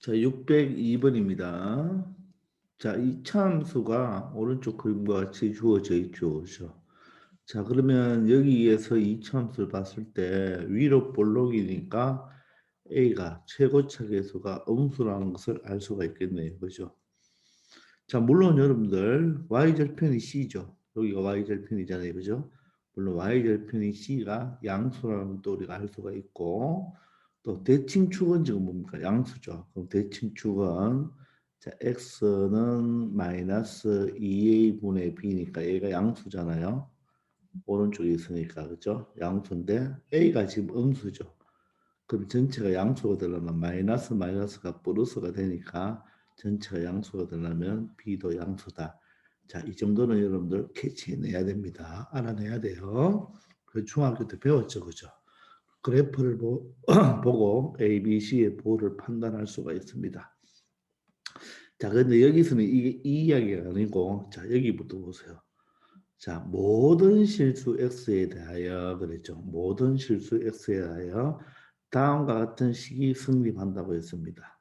자, 602번입니다. 자, 이차 함수가 오른쪽 그림과 같이 주어져 있죠. 그죠? 자, 그러면 여기에서 이차 함수를 봤을 때 위로 볼록이니까 A가 최고차 계수가 음수라는 것을 알 수가 있겠네요. 그죠? 자, 물론 여러분들 y절편이 C죠. 여기가 y절편이잖아요. 그죠? 물론 y절편이 C가 양수라는 것도 우리가 알 수가 있고 또 대칭축은 지금 뭡니까? 양수죠. 그럼 대칭축은 자, x는 마이너스 2a분의 b니까 얘가 양수잖아요. 오른쪽에 있으니까 그죠? 양수인데 a가 지금 음수죠. 그럼 전체가 양수가 되려면 마이너스 마이너스가 플러스가 되니까 전체가 양수가 되려면 b도 양수다. 자, 이 정도는 여러분들 캐치해내야 됩니다. 알아내야 돼요. 그 중학교 때 배웠죠, 그죠? 그래프를 보고 A, B, C의 보호를 판단할 수가 있습니다. 자, 근데 여기서는 이게 이 이야기가 아니고, 자, 여기부터 보세요. 자, 모든 실수 X에 대하여, 그랬죠. 모든 실수 X에 대하여 다음과 같은 식이 성립한다고 했습니다.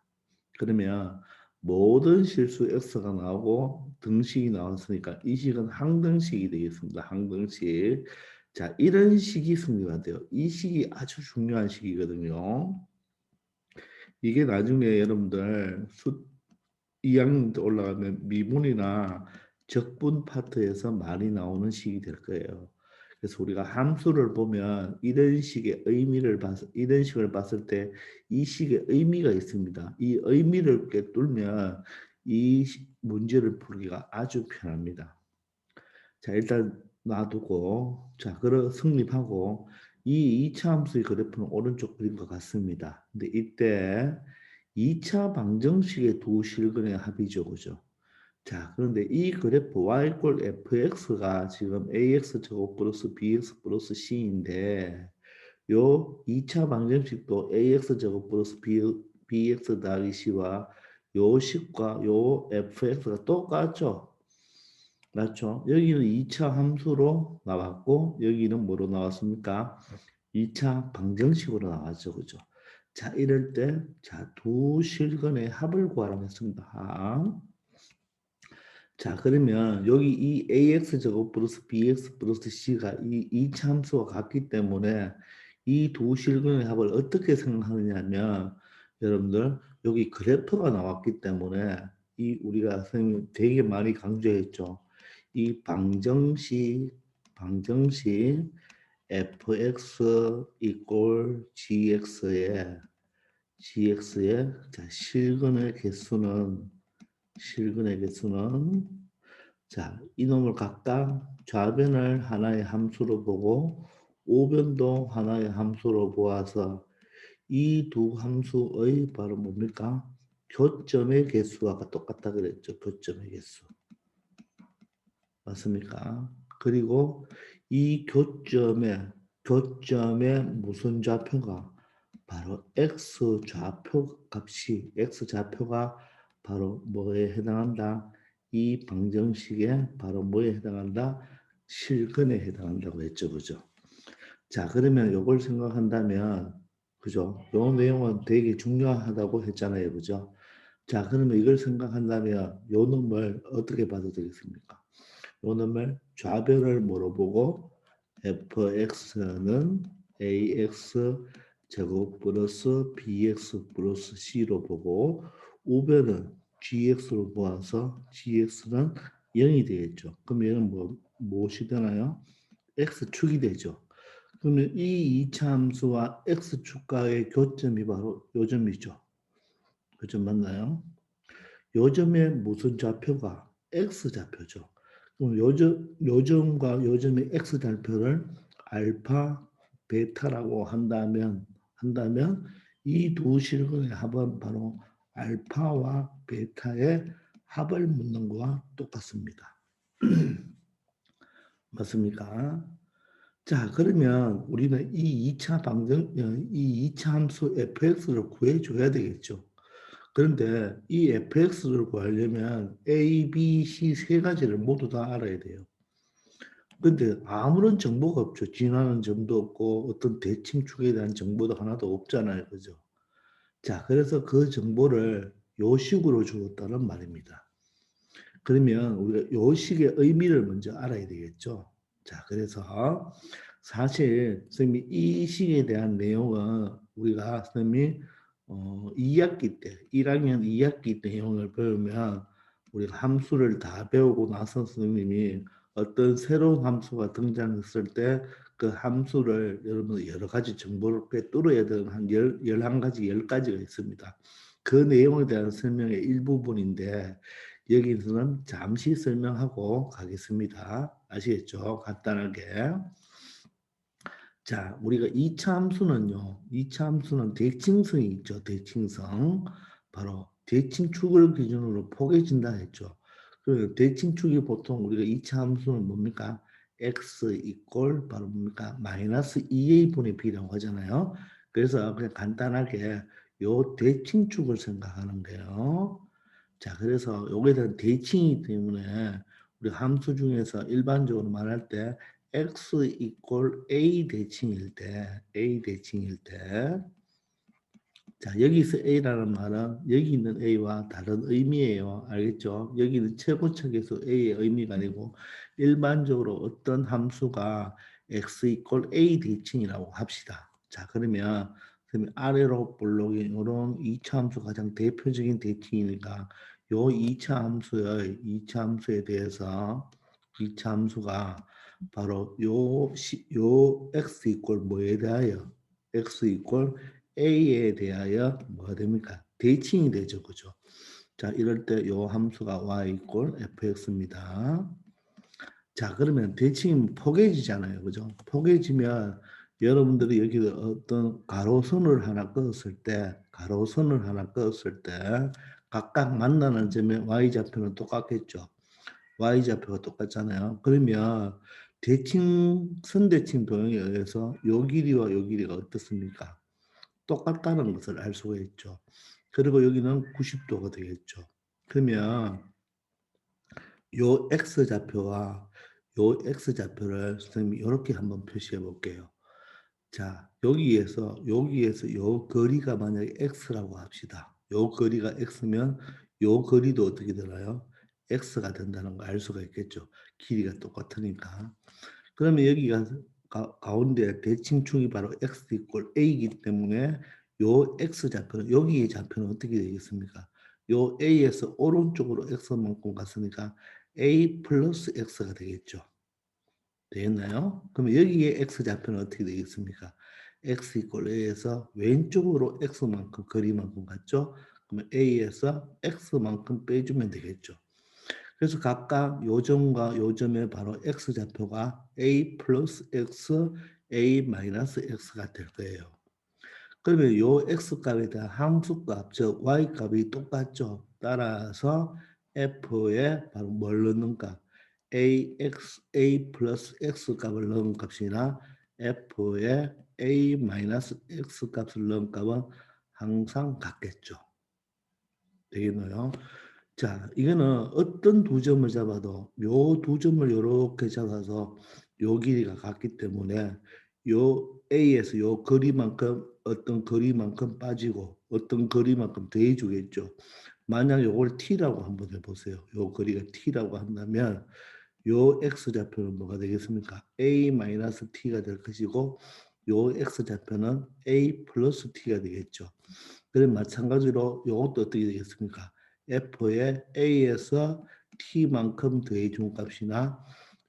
그러면 모든 실수 X가 나오고 등식이 나왔으니까 이 식은 항등식이 되겠습니다. 항등식. 자, 이런 식이 성립한대요. 이 식이 아주 중요한 식이거든요. 이게 나중에 여러분들 2학년 때 올라가면 미분이나 적분 파트에서 많이 나오는 식이 될 거예요. 그래서 우리가 함수를 보면 이런 식의 의미를 이런 식을 봤을 때 이 식의 의미가 있습니다. 이 의미를 꿰뚫면 이 문제를 풀기가 아주 편합니다. 자, 일단 놔두고 자, 그러 성립하고 이 2차 함수의 그래프는 오른쪽 그림과 같습니다. 근데 이때 2차 방정식의 두 실근의 합이죠. 그죠? 자, 그런데 이 그래프 y 꼴 fx가 지금 ax 제곱 플러스 bx 플러스 c인데 요 2차 방정식도 ax 제곱 플러스 bx 더하기 c와 요 식과 요 fx가 똑같죠. 맞죠? 여기는 2차 함수로 나왔고 여기는 뭐로 나왔습니까? 2차 방정식으로 나왔죠. 그죠? 자, 이럴 때, 자, 두 실근의 합을 구하라고 했습니다. 합. 자, 그러면 여기 이 ax 제곱 플러스 bx 플러스 c가 이 2차 함수와 같기 때문에 이 두 실근의 합을 어떻게 생각하느냐면 여러분들 여기 그래프가 나왔기 때문에 이 우리가 선생님 되게 많이 강조했죠. 이 방정식 fx 이꼴 gx의 자, 실근의 개수는 자, 이놈을 각각 좌변을 하나의 함수로 보고 우변도 하나의 함수로 보아서 이 두 함수의 바로 뭡니까? 교점의 개수가 똑같다 그랬죠. 교점의 개수. 맞습니까? 그리고 이 교점의 무슨 좌표가 바로 x 좌표 값이 x 좌표가 바로 뭐에 해당한다? 이 방정식에 바로 뭐에 해당한다? 실근에 해당한다고 했죠. 그죠? 자, 그러면 이걸 생각한다면 그죠? 요 내용은 되게 중요하다고 했잖아요. 그죠? 자, 그러면 이걸 생각한다면 요 놈을 어떻게 봐도 되겠습니까? 요 놈을 좌변을 물어보고 fx는 ax 제곱 플러스 bx 플러스 c로 보고 우변은 gx로 모아서 gx는 0이 되겠죠. 그럼 얘는 무엇이 되나요? x축이 되죠. 그러면 이 이차 함수와 x축과의 교점이 바로 요점이죠. 요점 맞나요? 요점의 무슨 좌표가 x좌표죠. 그럼 요점과 요점의 x좌표를 알파, 베타라고 한다면 이 두 실근의 합은 바로 알파와 베타의 합을 묻는 거와 똑같습니다. 맞습니까? 자, 그러면 우리는 이 2차 함수 fx를 구해줘야 되겠죠. 그런데 이 fx를 구하려면 a, b, c 세 가지를 모두 다 알아야 돼요. 근데 아무런 정보가 없죠. 진화하는 점도 없고 어떤 대칭축에 대한 정보도 하나도 없잖아요. 그죠? 자, 그래서 그 정보를 요 식으로 주었다는 말입니다. 그러면 우리가 요 식의 의미를 먼저 알아야 되겠죠. 자, 그래서 사실 선생님이 이 식에 대한 내용은 우리가 선생님이 2학기 때 1학년 2학기 내용을 배우면 우리가 함수를 다 배우고 나서 선생님이 어떤 새로운 함수가 등장했을 때 그 함수를 여러분 여러 가지 정보를 꿰뚫어야 되는 한 11가지, 10가지가 있습니다. 그 내용에 대한 설명의 일부분인데 여기서는 잠시 설명하고 가겠습니다. 아시겠죠? 간단하게. 자, 우리가 2차 함수는요. 2차 함수는 대칭성이 있죠. 대칭성. 바로 대칭축을 기준으로 포개진다 했죠. 그 대칭축이 보통 우리가 2차 함수는 뭡니까? x 이꼴 바로 뭡니까? 마이너스 2a분의 b라고 하잖아요. 그래서 그냥 간단하게 요 대칭축을 생각하는 거예요. 자, 그래서 요거에 대한 대칭이기 때문에 우리 함수 중에서 일반적으로 말할 때 x 이꼴 a 대칭일 때, 자, 여기서 a라는 말은 여기 있는 a와 다른 의미예요. 알겠죠? 여기는 최고척에서 a의 의미가 아니고 일반적으로 어떤 함수가 x 이꼴 a 대칭이라고 합시다. 자, 그러면 아래로 볼록인 이런 2차 함수 가장 대표적인 대칭이니까 요 2차 함수에 대해서 2차 함수가 바로 요 x 이꼴 뭐에 대하여 x 이꼴 a에 대하여 뭐가 됩니까? 대칭이 되죠. 그죠? 자, 이럴 때 요 함수가 y 이꼴 fx입니다. 자, 그러면 대칭이 포개지잖아요. 그죠? 포개지면 여러분들이 여기 어떤 가로선을 하나 그었을 때 각각 만나는 점의 y좌표는 똑같겠죠. y좌표가 똑같잖아요. 그러면 선대칭 도형에 의해서 요 길이와 요 길이가 어떻습니까? 똑같다는 것을 알 수가 있죠. 그리고 여기는 90도가 되겠죠. 그러면 요 x좌표와 요 x좌표를 선생님이 이렇게 한번 표시해 볼게요. 자, 여기에서 요 거리가 만약에 x라고 합시다. 요 거리가 x면 요 거리도 어떻게 되나요? x가 된다는 걸 알 수가 있겠죠. 길이가 똑같으니까. 그러면 여기가 가운데 대칭축이 바로 x 이꼴 a이기 때문에 요 x좌표는 여기의 좌표는 어떻게 되겠습니까? 요 a에서 오른쪽으로 x만큼 갔으니까 a 플러스 x가 되겠죠. 되겠나요? 그럼 여기에 x좌표는 어떻게 되겠습니까? x 이꼴 a에서 왼쪽으로 x만큼 거리만큼 갔죠? 그러면 a에서 x만큼 빼주면 되겠죠. 그래서 각각 요점과 요점의 바로 x좌표가 a 플러스 x, a 마이너스 x가 될 거예요. 그러면 요 x값에 대한 함수값, 즉 y값이 똑같죠. 따라서 f에 바로 뭘 넣는 값, a 플러스 x 값을 넣은 값이나 f에 a 마이너스 x 값을 넣은 값은 항상 같겠죠. 되겠나요? 자, 이거는 어떤 두 점을 잡아도 요 두 점을 이렇게 잡아서 요 길이가 같기 때문에 요 A에서 요 거리만큼 어떤 거리만큼 빠지고 어떤 거리만큼 더해주겠죠. 만약 요걸 T라고 한번 해보세요. 요 거리가 T라고 한다면 요 X좌표는 뭐가 되겠습니까? A-T가 될 것이고 요 X좌표는 A 플러스 T가 되겠죠. 그럼 마찬가지로 이것도 어떻게 되겠습니까? F에 A에서 T만큼 더해준 값이나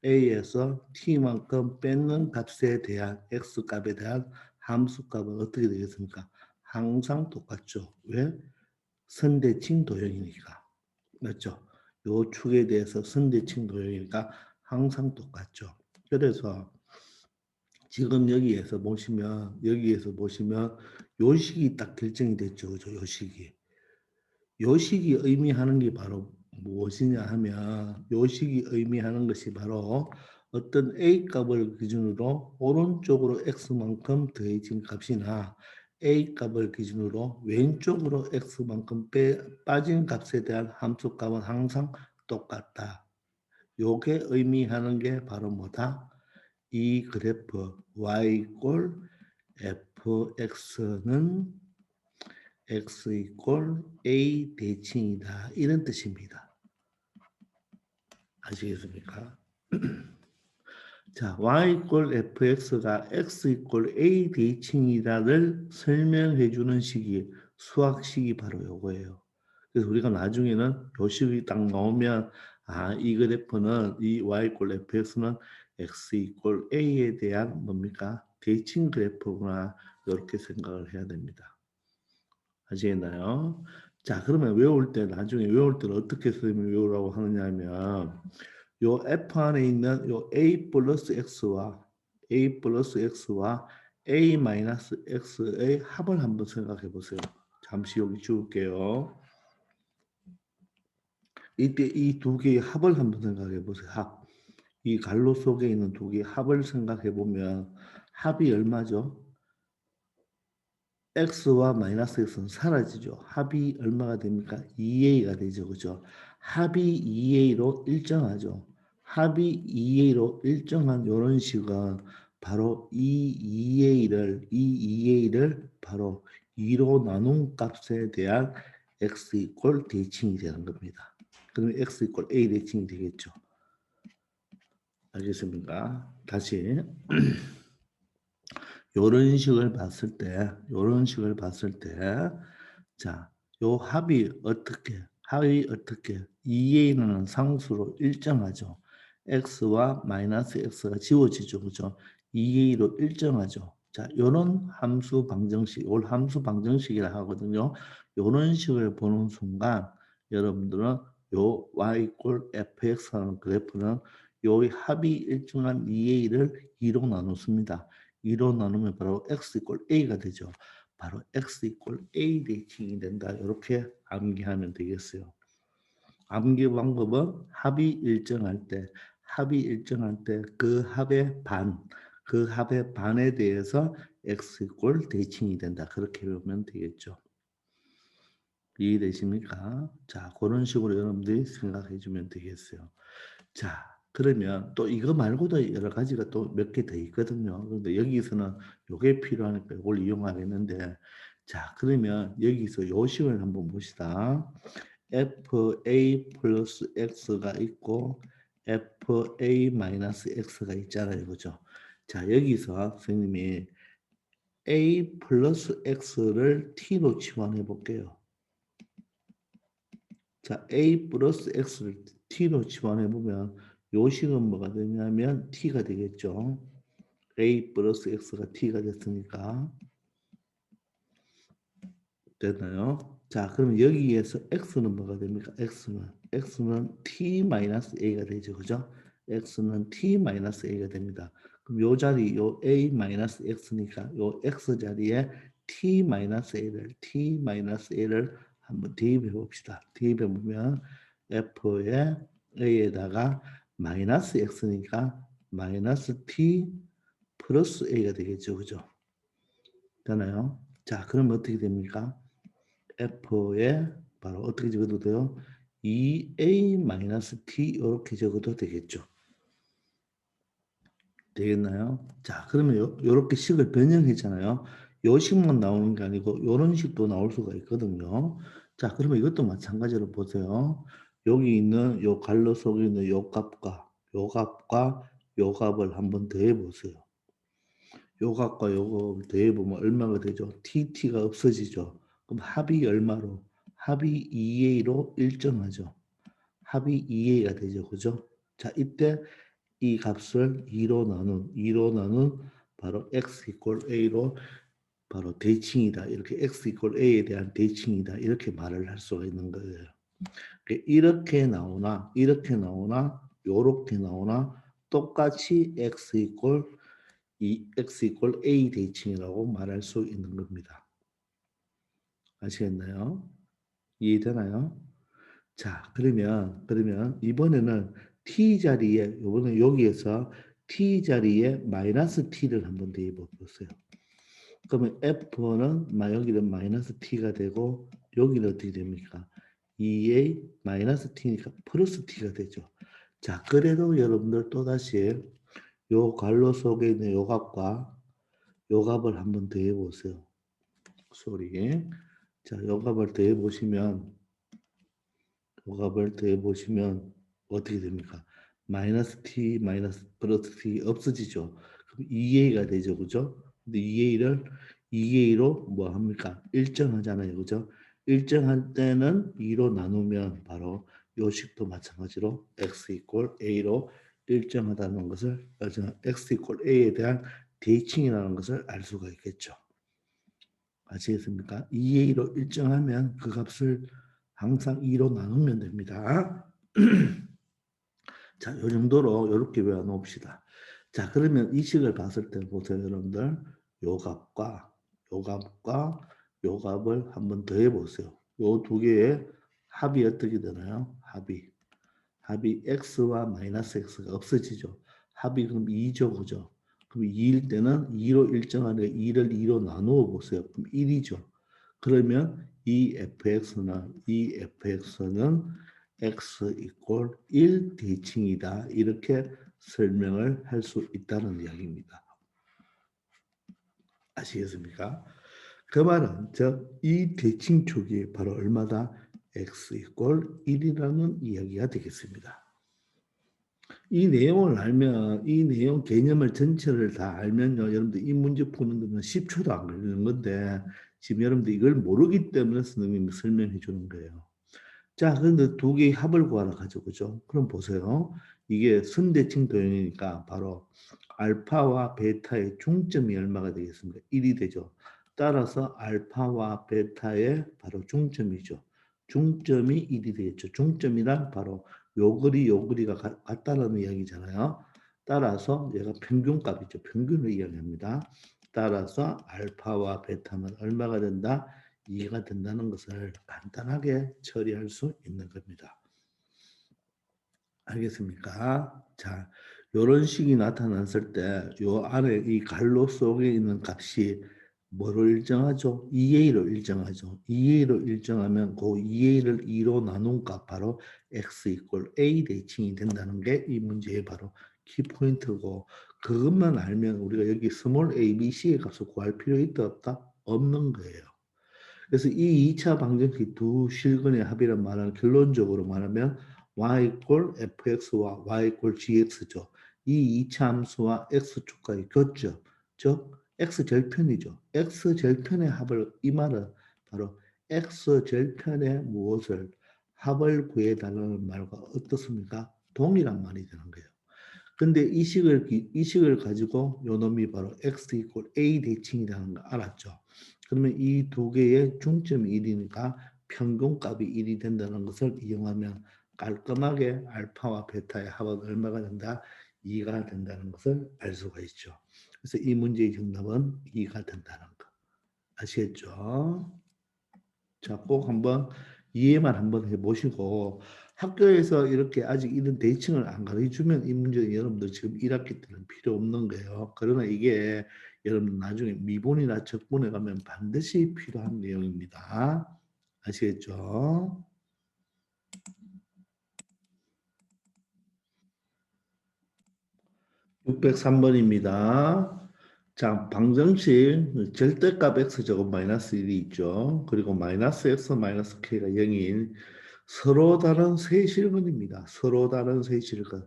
A에서 T만큼 뺏는 값에 대한 X값에 대한 함수값은 어떻게 되겠습니까? 항상 똑같죠. 왜? 선대칭 도형이니까. 맞죠? 요 축에 대해서 선대칭 도형이니까 항상 똑같죠. 그래서 지금 여기에서 보시면 요식이 딱 결정이 됐죠. 그죠? 요식이. 요식이 의미하는 게 바로 무엇이냐 하면 요식이 의미하는 것이 바로 어떤 A 값을 기준으로 오른쪽으로 X만큼 더해진 값이나 A 값을 기준으로 왼쪽으로 X만큼 빠진 값에 대한 함수 값은 항상 똑같다. 요게 의미하는 게 바로 뭐다? 이 그래프 y 꼴 fx는 x 이꼴 a 대칭이다. 이런 뜻입니다. 아시겠습니까? 자, y 이꼴 fx가 x 이꼴 a 대칭이다를 설명해 주는 식이 수학식이 바로 요거예요. 그래서 우리가 나중에는 요 식이 딱 나오면 이 그래프는 이 y 이꼴 fx는 x 이꼴 a에 대한 뭡니까? 대칭 그래프구나. 이렇게 생각을 해야 됩니다. 아시겠나요? 자, 그러면 나중에 외울 때는 어떻게 선생님이 외우라고 하느냐 하면 요 F 안에 있는 요 A 플러스 X와 A 마이너스 X의 합을 한번 생각해 보세요. 잠시 여기 지울게요. 이때 이 두 개의 합을 한번 생각해 보세요. 합. 이 갈로 속에 있는 두 개의 합을 생각해 보면 합이 얼마죠? X와 마이너스 X는 사라지죠. 합이 얼마가 됩니까? 2A가 되죠. 그죠? 합이 2A로 일정하죠. 합이 2A로 일정한 이런 식은 바로 이 2A를 바로 2로 나눈 값에 대한 X 이꼴 대칭이 되는 겁니다. 그러면 X 이꼴 A 대칭이 되겠죠. 알겠습니까? 다시. 요런 식을 봤을 때, 자, 요 합이 어떻게, 2a는 상수로 일정하죠. x와 마이너스 x가 지워지죠. 그죠? 2a로 일정하죠. 자, 요런 함수 방정식, 올 함수 방정식이라 하거든요. 요런 식을 보는 순간, 여러분들은 요 y 꼴 fx 하는 그래프는 요 합이 일정한 2a를 2로 나눴습니다. 2로 나누면 바로 x 이꼴 a가 되죠. 바로 x 이꼴 a 대칭이 된다. 이렇게 암기하면 되겠어요. 암기 방법은 합이 일정할 때 그 합의 반에 대해서 x 이꼴 대칭이 된다. 그렇게 배우면 되겠죠. 이해되십니까? 자, 그런 식으로 여러분들이 생각해 주면 되겠어요. 자, 그러면 또 이거 말고도 여러 가지가 또 몇 개 더 있거든요. 그런데 여기서는 요게 필요하니까 이걸 이용하겠는데, 자, 그러면 여기서 요식을 한번 봅시다. FA 플러스 X가 있고 FA 마이너스 X가 있잖아요. 그죠? 자, 여기서 선생님이 A 플러스 X를 T로 치환해 볼게요. 자, A 플러스 X를 T로 치환해 보면 요식은 뭐가 되냐면 T가 되겠죠. A 플러스 X가 T가 됐으니까 됐나요? 자, 그러면 여기에서 X는 뭐가 됩니까? X는 T 마이너스 A가 되죠. 그죠? X는 T 마이너스 A가 됩니다. 그럼 요 자리, 요 A 마이너스 X니까 요 X 자리에 T 마이너스 A를 한번 대입해 봅시다. 대입해 보면 F에 A에다가 마이너스 X니까 마이너스 T 플러스 A가 되겠죠. 그죠? 되나요? 자, 그럼 어떻게 됩니까? F에 바로 어떻게 적어도 돼요? 2A-T 이렇게 적어도 되겠죠. 되겠나요? 자, 그러면 요렇게 식을 변형했잖아요. 요 식만 나오는 게 아니고 요런 식도 나올 수가 있거든요. 자, 그러면 이것도 마찬가지로 보세요. 여기 있는 요 갈로 속에 있는 요 값과 요 값을 한번 더해 보세요. 요 값과 요 값을 더해보면 얼마가 되죠? TT가 없어지죠. 그럼 합이 얼마로? 합이 2A로 일정하죠. 합이 2A가 되죠. 그죠? 자, 이때 이 값을 2로 나눈 바로 x 이꼴 a로 바로 대칭이다. 이렇게 x 이꼴 a에 대한 대칭이다. 이렇게 말을 할 수가 있는 거예요. 이렇게 나오나, 요렇게 나오나 똑같이 x 이꼴 a 대칭이라고 말할 수 있는 겁니다. 아시겠나요? 이해되나요? 자, 그러면 이번에는 t 자리에 이번에 여기에서 t 자리에 마이너스 t를 한번 대입해 보세요. 그러면 f는 여기는 마이너스 t가 되고 여기는 어떻게 됩니까? 2a 마이너스 t니까 플러스 t가 되죠. 자, 그래도 여러분들 또다시 요 괄호 속에 있는 요 값과 요 값을 한번 더해 보세요. 소리. 자, 요값을 더해보시면 어떻게 됩니까? 마이너스 t 마이너스 플러스 t 없어지죠. 그럼 2a가 되죠. 그죠? 근데 2a로 뭐 합니까? 일정하잖아요. 그죠? 일정할 때는 2로 나누면 바로 요식도 마찬가지로 x 이퀄 a로 일정하다는 것을 x 이퀄 a에 대한 대칭이라는 것을 알 수가 있겠죠. 아시겠습니까? 2a로 일정하면 그 값을 항상 2로 나누면 됩니다. 자, 요 정도로 이렇게 외워놓읍시다. 자, 그러면 이 식을 봤을 때 보세요, 여러분들. 요 값과 요 값과 요 값을 한번 더해 보세요. 요 두 개의 합이 어떻게 되나요? 합이 x와 마이너스 x가 없어지죠. 합이 그럼 2죠, 그죠? 그럼 2일 때는 2로 일정하니까 2를 2로 나누어 보세요. 그럼 1이죠. 그러면 이 fx는 x 이퀄 1 대칭이다. 이렇게 설명을 할 수 있다는 이야기입니다. 아시겠습니까? 그 말은 이 대칭 쪽이 바로 얼마다? x 이퀄 1이라는 이야기가 되겠습니다. 이 내용을 알면 이 내용 개념을 전체를 다 알면요. 여러분들 이 문제 푸는 데는 10초도 안 걸리는 건데 지금 여러분들 이걸 모르기 때문에 선생님이 설명해 주는 거예요. 자, 그런데 두 개의 합을 구하라 가죠. 그죠? 그럼 보세요. 이게 선대칭 도형이니까 바로 알파와 베타의 중점이 얼마가 되겠습니까? 1이 되죠. 따라서 알파와 베타의 바로 중점이죠. 중점이 1이 되겠죠. 중점이란 바로 요거리가 같다는 이야기잖아요. 따라서 얘가 평균값이죠. 평균을 이야기합니다. 따라서 알파와 베타는 얼마가 된다? 이해가 된다는 것을 간단하게 처리할 수 있는 겁니다. 알겠습니까? 자, 이런 식이 나타났을 때 요 안에 이 갈로 속에 있는 값이 뭐를 일정하죠? 2a로 일정하죠. 2a로 일정하면 그 2a를 2로 나눈 값 바로 x 이퀄 a 대칭이 된다는 게 이 문제의 바로 키포인트고 그것만 알면 우리가 여기 스몰 a, b, c의 값을 구할 필요 있다 없다? 없는 거예요. 그래서 이 2차 방정식 두 실근의 합이란 말은 결론적으로 말하면 y 이퀄 fx와 y 이퀄 gx죠. 이 2차 함수와 x축과의 교점, 즉 x절편이죠. x절편의 합을 이 말은 바로 x절편의 무엇을 합을 구해달라는 말과 어떻습니까? 동일한 말이 되는 거예요. 근데 이 식을 가지고 요 놈이 바로 x 이퀄 a 대칭이라는 거 알았죠. 그러면 이 두 개의 중점이 1이니까 평균값이 1이 된다는 것을 이용하면 깔끔하게 알파와 베타의 합은 얼마가 된다? 2가 된다는 것을 알 수가 있죠. 그래서 이 문제의 정답은 2가 된다는 거. 아시겠죠? 자, 꼭 한번 이해만 한번 해보시고 학교에서 이렇게 아직 이런 대칭을 안 가르쳐주면 이 문제는 여러분들 지금 1학기 때는 필요 없는 거예요. 그러나 이게 여러분 나중에 미분이나 적분에 가면 반드시 필요한 내용입니다. 아시겠죠? 603번입니다. 자, 방정식 절대값 x제곱 마이너스 1이 있죠. 그리고 마이너스 x 마이너스 k가 0인 서로 다른 세 실근입니다. 서로 다른 세 실근을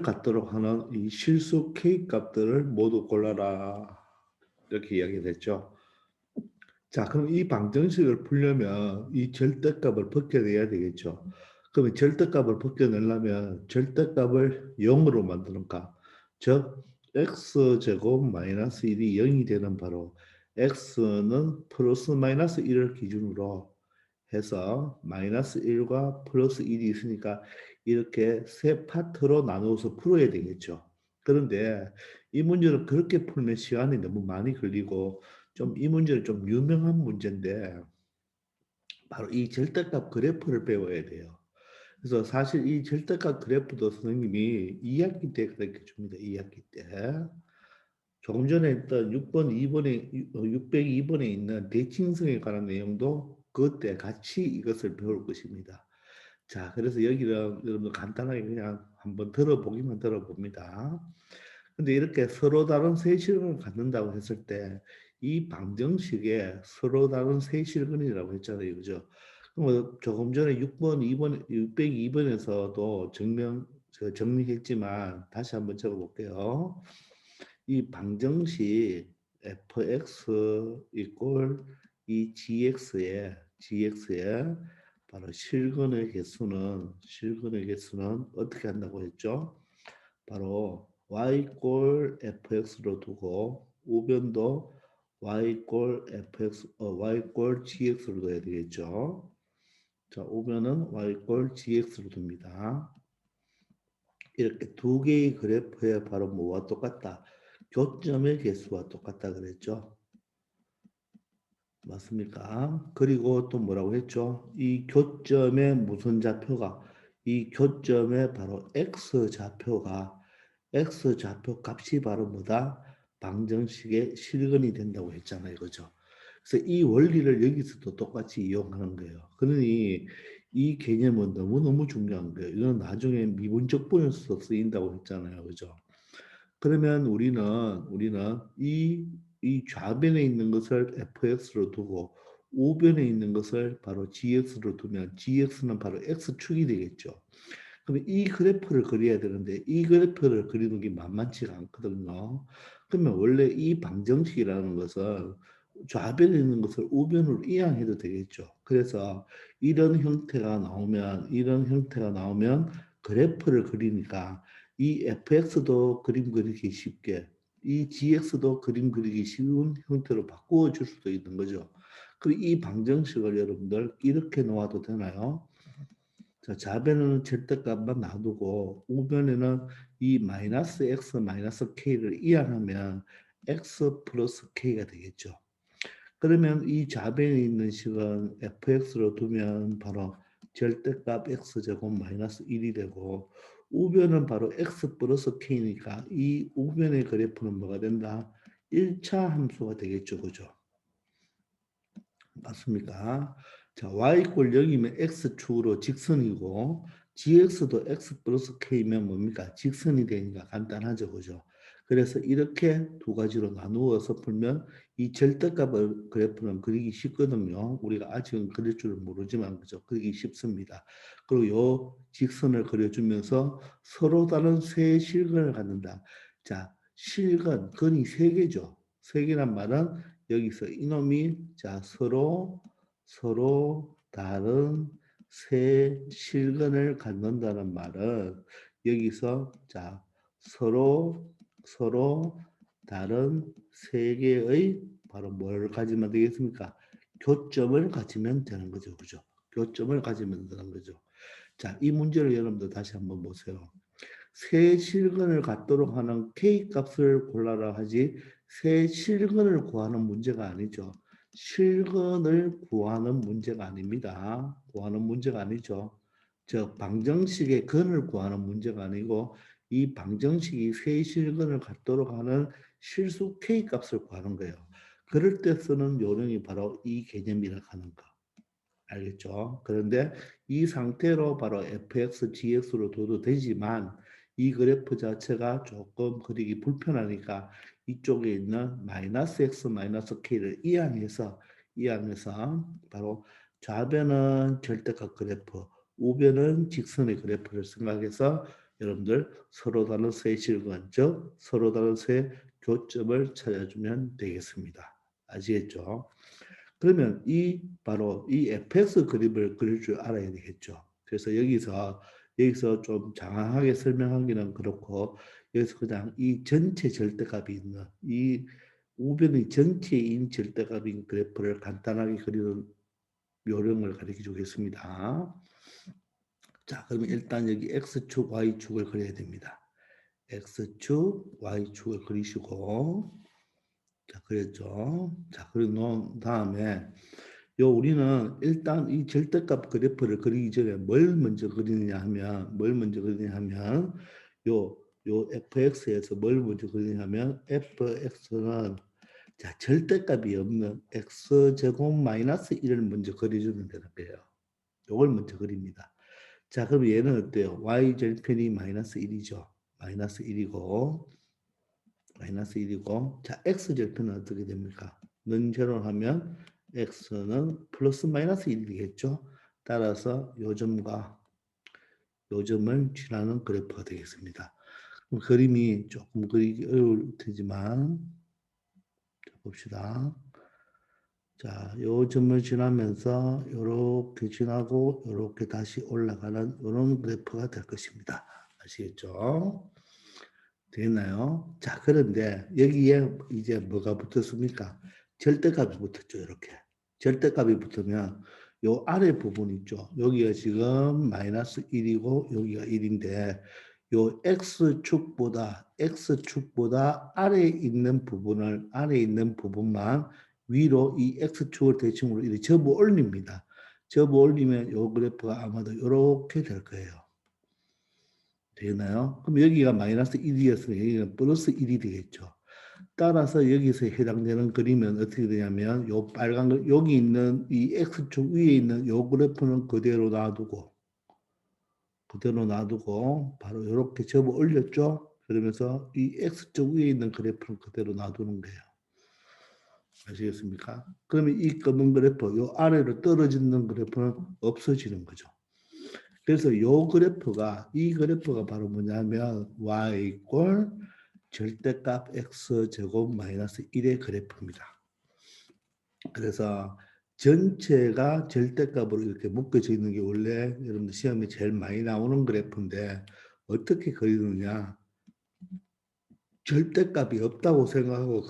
갖도록 하는 이 실수 k 값들을 모두 골라라. 이렇게 이야기됐죠. 자, 그럼 이 방정식을 풀려면 이 절대값을 벗겨내야 되겠죠. 그러면 절대값을 벗겨내려면 절대값을 0으로 만드는 값, 즉 x제곱 마이너스 1이 0이 되는 바로 x는 플러스 마이너스 1을 기준으로 해서 마이너스 1과 플러스 1이 있으니까 이렇게 세 파트로 나누어서 풀어야 되겠죠. 그런데 이 문제를 그렇게 풀면 시간이 너무 많이 걸리고 좀 이 문제는 좀 유명한 문제인데 바로 이 절대값 그래프를 배워야 돼요. 그래서 사실 이 절대값 그래프도 선생님이 2학기 때 그렇게 줍니다. 2학기 때. 조금 전에 했던 6번, 2번에, 602번에 있는 대칭성에 관한 내용도 그때 같이 이것을 배울 것입니다. 자, 그래서 여기는 여러분들 간단하게 그냥 한번 들어보기만 들어봅니다. 근데 이렇게 서로 다른 세실을 갖는다고 했을 때 이 방정식에 서로 다른 세 실근이라고 했잖아요. 그죠? 그럼 조금 전에 6번, 2번, 602번에서도 정리했지만 다시 한번 적어볼게요. 이 방정식 fx 이꼴 이 gx에 바로 실근의 개수는 어떻게 한다고 했죠? 바로 y꼴 fx로 두고 우변도 y꼴 gx로 둬야 되겠죠. 자, 우변은 y꼴 gx로 둡니다. 이렇게 두 개의 그래프에 바로 뭐와 똑같다? 교점의 개수와 똑같다 그랬죠. 맞습니까? 그리고 또 뭐라고 했죠? 이 교점의 무슨 좌표가 이 교점의 바로 X좌표 값이 바로 뭐다? 방정식의 실근이 된다고 했잖아요. 그죠? 그래서 이 원리를 여기서도 똑같이 이용하는 거예요. 그러니 이 개념은 너무너무 중요한 거예요. 이건 나중에 미분적 분에서 쓰인다고 했잖아요. 그죠? 그러면 우리는 이 좌변에 있는 것을 fx로 두고 우변에 있는 것을 바로 gx로 두면 gx는 바로 x축이 되겠죠. 그럼 이 그래프를 그려야 되는데 이 그래프를 그리는 게 만만치가 않거든요. 그러면 원래 이 방정식이라는 것은 좌변에 있는 것을 우변으로 이항해도 되겠죠. 그래서 이런 형태가 나오면 그래프를 그리니까 이 fx도 그림 그리기 쉽게 이 gx도 그림 그리기 쉬운 형태로 바꾸어 줄 수도 있는 거죠. 그럼 이 방정식을 여러분들 이렇게 놓아도 되나요? 자, 좌변에는 절대값만 놔두고 우변에는 이 마이너스 x 마이너스 k를 이항하면 x 플러스 k가 되겠죠. 그러면 이 좌변에 있는 식은 fx로 두면 바로 절대값 x제곱 마이너스 1이 되고 우변은 바로 x 플러스 k니까 이 우변의 그래프는 뭐가 된다? 1차 함수가 되겠죠. 그죠? 맞습니까? 자, y꼴 0이면 x축으로 직선이고 gx도 x 플러스 k면 뭡니까? 직선이 되니까 간단하죠. 그죠? 그래서 이렇게 두 가지로 나누어서 풀면 이 절대값 그래프는 그리기 쉽거든요. 우리가 아직은 그릴 줄은 모르지만 그죠? 그리기 쉽습니다. 그리고 요 직선을 그려주면서 서로 다른 세 실근을 갖는다. 자, 근이 세 개죠. 세 개란 말은 여기서 이놈이 자 서로 다른 세 실근을 갖는다는 말은 여기서 자 서로 다른 세 개의 바로 뭘 가지면 되겠습니까? 교점을 가지면 되는 거죠. 그죠? 교점을 가지면 되는 거죠. 자, 이 문제를 여러분들 다시 한번 보세요. 세 실근을 갖도록 하는 K 값을 골라라 하지 세 실근을 구하는 문제가 아니죠. 실근을 구하는 문제가 아닙니다. 구하는 문제가 아니죠. 방정식의 근을 구하는 문제가 아니고 이 방정식이 세 실근을 갖도록 하는 실수 K 값을 구하는 거예요. 그럴 때 쓰는 요령이 바로 이 개념이라 하는 거. 알겠죠? 그런데 이 상태로 바로 fx, gx로 둬도 되지만 이 그래프 자체가 조금 그리기 불편하니까 이쪽에 있는 마이너스 x, 마이너스 k를 이항해서 바로 좌변은 절대값 그래프, 우변은 직선의 그래프를 생각해서 여러분들 서로 다른 세 실근, 즉 서로 다른 세 교점을 찾아주면 되겠습니다. 아시겠죠? 그러면 바로 이 fx 그림을 그릴 줄 알아야 되겠죠. 그래서 여기서 좀 장황하게 설명하기는 그렇고 여기서 그냥 이 전체 절대값이 있는 이 우변의 전체인 절대값인 그래프를 간단하게 그리는 요령을 가르쳐 주겠습니다. 자, 그러면 일단 여기 x축, y축을 그려야 됩니다. x축, y축을 그리시고 자, 그랬죠. 자, 그리고 놓은 다음에 우리는 일단 이 절대값 그래프를 그리기 전에 뭘 먼저 그리느냐 하면 요 fx에서 뭘 먼저 그리냐면 fx는 자, 절대값이 없는 x제곱 마이너스 1을 먼저 그려주면 되는 거예요. 요걸 먼저 그립니다. 자, 그럼 얘는 어때요? y절편이 마이너스 1이죠. 마이너스 1이고 마이너스 1이고 자 x절편은 어떻게 됩니까? non-zero를 하면 x는 플러스 마이너스 1이 되겠죠. 따라서 요점과 요점을 지나는 그래프가 되겠습니다. 그럼 그림이 조금 그리기 어려울 테지만 봅시다. 자, 요 점을 지나면서 이렇게 지나고 이렇게 다시 올라가는 이런 그래프가 될 것입니다. 아시겠죠? 되나요? 자, 그런데 여기에 이제 뭐가 붙었습니까? 절대값이 붙었죠, 이렇게. 절대값이 붙으면 요 아래 부분 있죠. 여기가 지금 마이너스 1이고 여기가 1인데 요 x축보다 아래에 있는 부분만 위로 이 x축을 대칭으로 이렇게 접어 올립니다. 접어 올리면 요 그래프가 아마도 이렇게 될 거예요. 되나요? 그럼 여기가 마이너스 1이었으면 여기가 플러스 1이 되겠죠. 따라서 여기서 해당되는 그림은 어떻게 되냐면 요 빨간 거 여기 있는 이 x축 위에 있는 요 그래프는 그대로 놔두고 바로 이렇게 접어 올렸죠. 그러면서 이 x축 위에 있는 그래프는 그대로 놔두는 거예요. 아시겠습니까? 그러면 이 검은 그래프 요 아래로 떨어지는 그래프는 없어지는 거죠. 그래서 이 그래프가 바로 뭐냐면 y 이꼴 절대값 x제곱 마이너스 1의 그래프입니다. 그래서 전체가 절대값으로 이렇게 묶여져 있는 게 원래 여러분들 시험에 제일 많이 나오는 그래프인데 어떻게 그리느냐. 절대값이 없다고 생각하고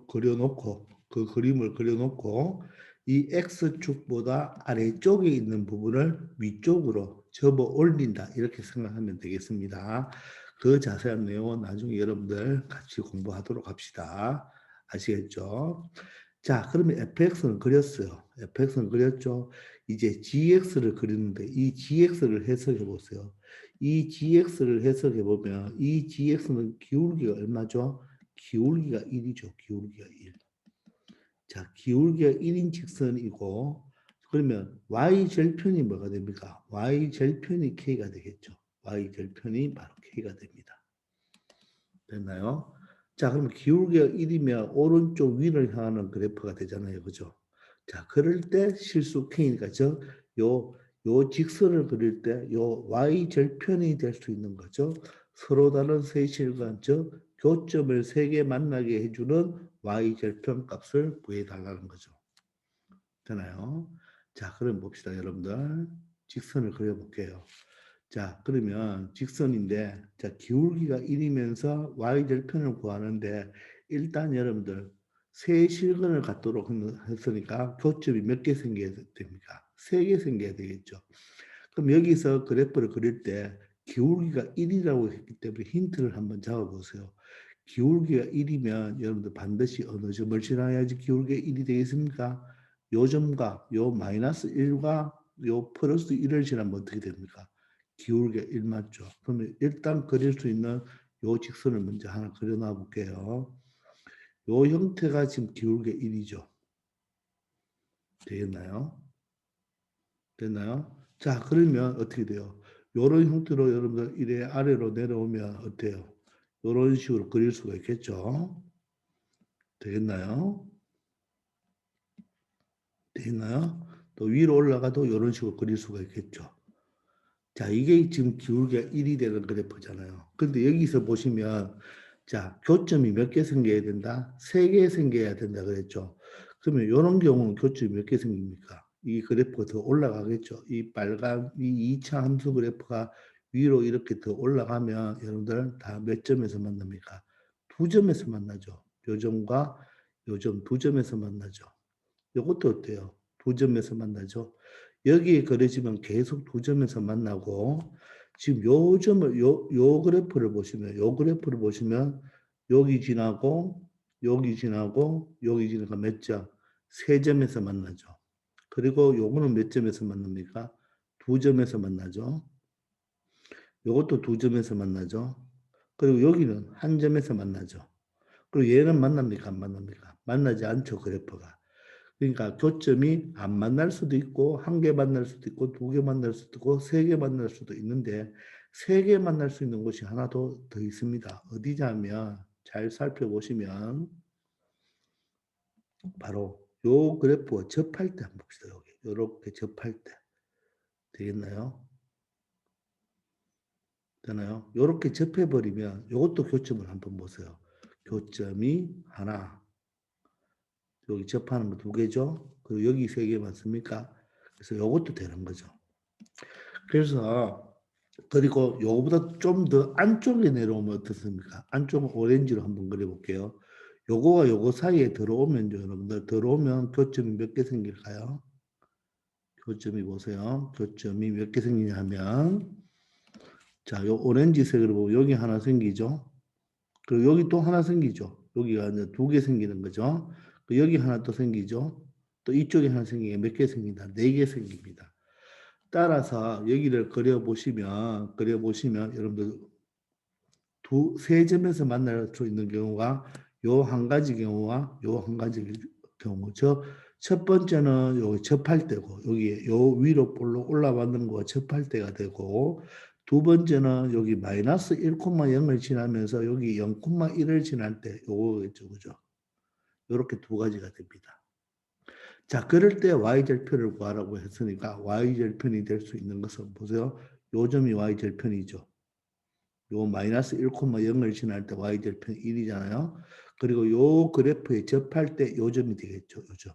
그려놓고 그 그림을 그려놓고 이 x축보다 아래쪽에 있는 부분을 위쪽으로 접어 올린다 이렇게 생각하면 되겠습니다. 그 자세한 내용은 나중에 여러분들 같이 공부하도록 합시다. 아시겠죠? 자, 그러면 fx는 그렸어요. fx는 그렸죠. 이제 gx를 그리는데 이 gx를 해석해 보세요. 이 gx를 해석해 보면 이 gx는 기울기가 얼마죠? 기울기가 1이죠. 기울기가 1. 자, 기울기가 1인 직선이고 그러면 y절편이 뭐가 됩니까? y절편이 k가 되겠죠. y절편이 바로 k가 됩니다. 됐나요? 자, 그러면 기울기가 1이면 오른쪽 위를 향하는 그래프가 되잖아요. 그죠? 자, 그럴 때 실수 k니까 요 직선을 그릴 때 요 y절편이 될 수 있는 거죠. 서로 다른 세 실간, 즉 교점을 세 개 만나게 해주는 y절편 값을 구해달라는 거죠. 되나요? 자, 그럼 봅시다, 여러분들. 직선을 그려볼게요. 자, 그러면 직선인데, 자, 기울기가 1이면서 y절편을 구하는데, 일단 여러분들, 세 실근을 갖도록 했으니까 교점이 몇 개 생겨야 됩니까? 세 개 생겨야 되겠죠. 그럼 여기서 그래프를 그릴 때 기울기가 1이라고 했기 때문에 힌트를 한번 잡아보세요. 기울기가 1이면 여러분들 반드시 어느 점을 지나야지 기울기가 1이 되겠습니까? 요 점과 요 마이너스 1과 요 플러스 1을 지나면 어떻게 됩니까? 기울기가 1 맞죠? 그러면 일단 그릴 수 있는 요 직선을 먼저 하나 그려놔 볼게요. 요 형태가 지금 기울기가 1이죠. 되겠나요? 됐나요? 자, 그러면 어떻게 돼요? 요런 형태로 여러분들 이래 아래로 내려오면 어때요? 요런 식으로 그릴 수가 있겠죠? 되겠나요? 되겠나요? 또 위로 올라가도 이런 식으로 그릴 수가 있겠죠. 자, 이게 지금 기울기가 1이 되는 그래프잖아요. 근데 여기서 보시면, 자, 교점이 몇 개 생겨야 된다? 3개 생겨야 된다 그랬죠. 그러면 이런 경우는 교점이 몇 개 생깁니까? 이 그래프가 더 올라가겠죠. 이 빨간, 이 2차 함수 그래프가 위로 이렇게 더 올라가면 여러분들 다 몇 점에서 만납니까? 두 점에서 만나죠. 요 점과 요 점 두 점에서 만나죠. 이것도 어때요? 두 점에서 만나죠. 여기에 그려지면 계속 두 점에서 만나고 지금 요 그래프를 보시면 여기 지나고 여기 지나고 여기 지나가 몇 점? 세 점에서 만나죠. 그리고 요거는 몇 점에서 만납니까? 두 점에서 만나죠. 요것도 두 점에서 만나죠. 그리고 여기는 한 점에서 만나죠. 그리고 얘는 만납니까? 안 만납니까? 만나지 않죠, 그래프가. 그러니까 교점이 안 만날 수도 있고 한 개 만날 수도 있고 두 개 만날 수도 있고 세 개 만날 수도 있는데 세 개 만날 수 있는 곳이 하나 더 있습니다. 어디냐면 잘 살펴보시면 바로 요 그래프와 접할 때 한번 봅시다. 여기 요렇게 접할 때 되겠나요? 되나요? 요렇게 접해버리면 요것도 교점을 한번 보세요. 교점이 하나, 여기 접하는 거 두 개죠. 그리고 여기 세 개 맞습니까? 그래서 요것도 되는 거죠. 그래서 그리고 요거보다 좀 더 안쪽에 내려오면 어떻습니까? 안쪽은 오렌지로 한번 그려볼게요. 요거와 요거 사이에 들어오면요, 여러분들 들어오면 교점이 몇 개 생길까요? 교점이 보세요. 교점이 몇 개 생기냐 하면 자, 요 오렌지색으로 보면 여기 하나 생기죠. 그리고 여기 또 하나 생기죠. 여기가 이제 두 개 생기는 거죠. 여기 하나 또 생기죠. 또 이쪽에 하나 생기게 몇 개 생긴다? 네 개 생깁니다. 따라서 여기를 그려보시면 여러분들 세 점에서 만날 수 있는 경우가 요 한 가지 경우와 요 한 가지 경우. 첫 번째는 여기 접할 때고 여기 요 위로 볼록 올라가는 거가 접할 때가 되고 두 번째는 여기 마이너스 1,0을 지나면서 여기 0,1을 지날 때 요거겠죠. 그죠? 요렇게 두 가지가 됩니다. 자, 그럴 때 y절편을 구하라고 했으니까 y절편이 될 수 있는 것은 보세요. 요 점이 y절편이죠. 요 마이너스 1,0을 지날 때 y절편 1이잖아요. 그리고 요 그래프에 접할 때 요 점이 되겠죠. 요 점.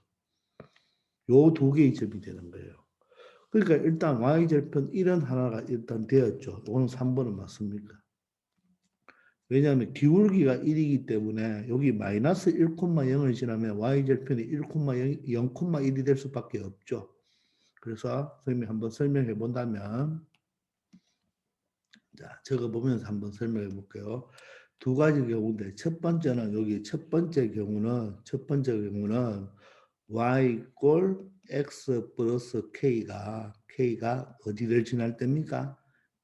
요 두 개의 점이 되는 거예요. 그러니까 일단 y절편 1은 하나가 일단 되었죠. 이거는 3번은 맞습니까? 왜냐하면 기울기가 1이기 때문에 여기 마이너스 1,0을 지나면 y절편이 0,1이 될 수밖에 없죠. 그래서 선생님이 한번 설명해 본다면 자, 적어보면서 한번 설명해 볼게요. 두 가지 경우인데 첫 번째는 여기 첫 번째 경우는 y 꼴 x 플러스 k가 어디를 지날 때입니까?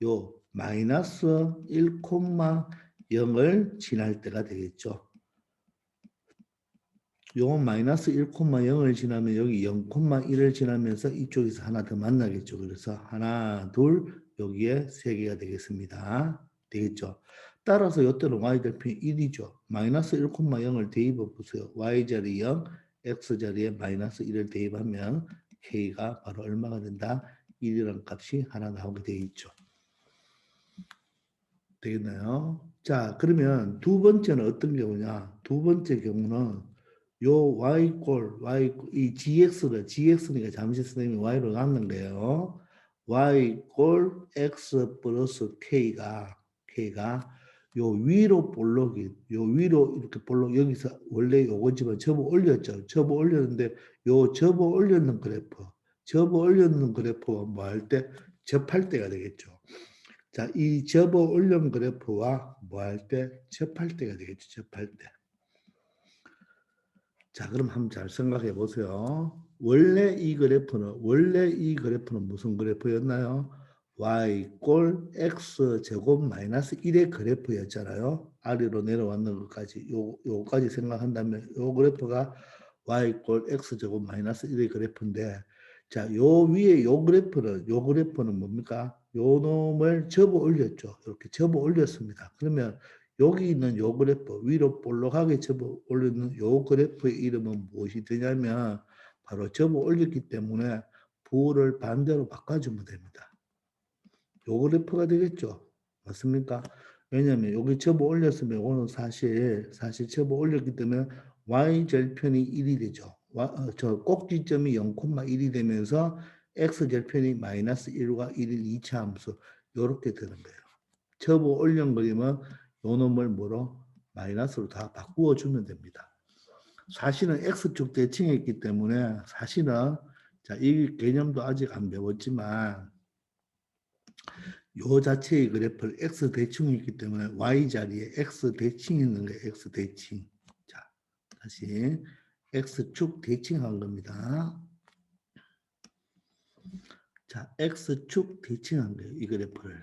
요 마이너스 1,0을 지날 때가 되겠죠. 요 마이너스 1,0을 지나면 여기 0,1을 지나면서 이쪽에서 하나 더 만나겠죠. 그래서 하나, 둘, 여기에 세 개가 되겠습니다. 되겠죠. 따라서 이때는 y절편이 1이죠. 마이너스 1,0을 대입해 보세요. y자리 0, x자리에 마이너스 1을 대입하면 k가 바로 얼마가 된다? 1이라는 값이 하나 나오게 되어 있죠. 되겠나요? 자, 그러면 두 번째는 어떤 경우냐? 두 번째 경우는 요 이 gx니까 잠시 선생님이 y로 남는 거예요. y 꼴 x 플러스 k가 요 위로 볼록이 요 위로 이렇게 볼록 여기서 원래 요거지만 접어 올렸죠. 접어 올렸는데 요 접어 올렸는 그래프와 뭐 할 때 접할 때가 되겠죠. 자, 이 접어 올림 그래프와 뭐 할 때? 접할 때가 되겠죠. 접할 때. 자, 그럼 한번 잘 생각해 보세요. 원래 이 그래프는 무슨 그래프였나요? y 꼴 x 제곱 마이너스 1의 그래프였잖아요. 아래로 내려왔는 것까지 요까지 생각한다면 요 그래프가 y 꼴 x 제곱 마이너스 1의 그래프인데 자, 요 위에 요 그래프는 뭡니까? 요 놈을 접어 올렸죠. 이렇게 접어 올렸습니다. 그러면 여기 있는 요 그래프 위로 볼록하게 접어 올리는 요 그래프의 이름은 무엇이 되냐면 바로 접어 올렸기 때문에 부호를 반대로 바꿔주면 됩니다. 요 그래프가 되겠죠. 맞습니까? 왜냐하면 여기 접어 올렸으면 이거는 사실 접어 올렸기 때문에 y절편이 1이 되죠. 저 꼭지점이 0,1이 되면서 x절편이 마이너스 1과 1인 2차 함수 이렇게 되는 거예요. 접어 올린 그림은 요 놈을 뭐로? 마이너스로 다 바꾸어 주면 됩니다. 사실은 x축 대칭했기 때문에 사실은 자, 이 개념도 아직 안 배웠지만 요 자체의 그래프를 x 대칭이 있기 때문에 y 자리에 x 대칭이 있는 거예요. x 대칭. 자, 다시 x축 대칭한 겁니다. 자, x축 대칭한 거예요. 이 그래프를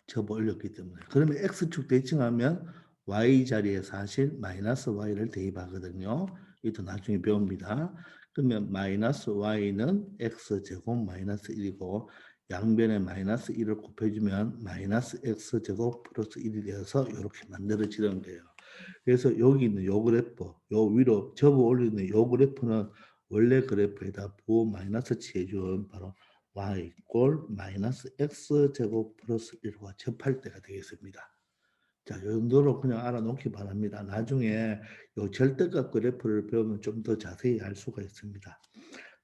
접어 올렸기 때문에. 그러면 x축 대칭하면 y 자리에 사실 마이너스 y를 대입하거든요. 이것도 나중에 배웁니다. 그러면 마이너스 y는 x제곱 마이너스 1이고 양변에 마이너스 1을 곱해주면 마이너스 x제곱 플러스 1이 되어서 이렇게 만들어지는 거예요. 그래서 여기 있는 요 그래프, 요 위로 접어 올리는 요 그래프는 원래 그래프에다 부호 마이너스 취해준 바로 y 이꼴 마이너스 x제곱 플러스 1과 접할 때가 되겠습니다. 자, 이 정도로 그냥 알아놓기 바랍니다. 나중에 요 절대값 그래프를 배우면 좀 더 자세히 알 수가 있습니다.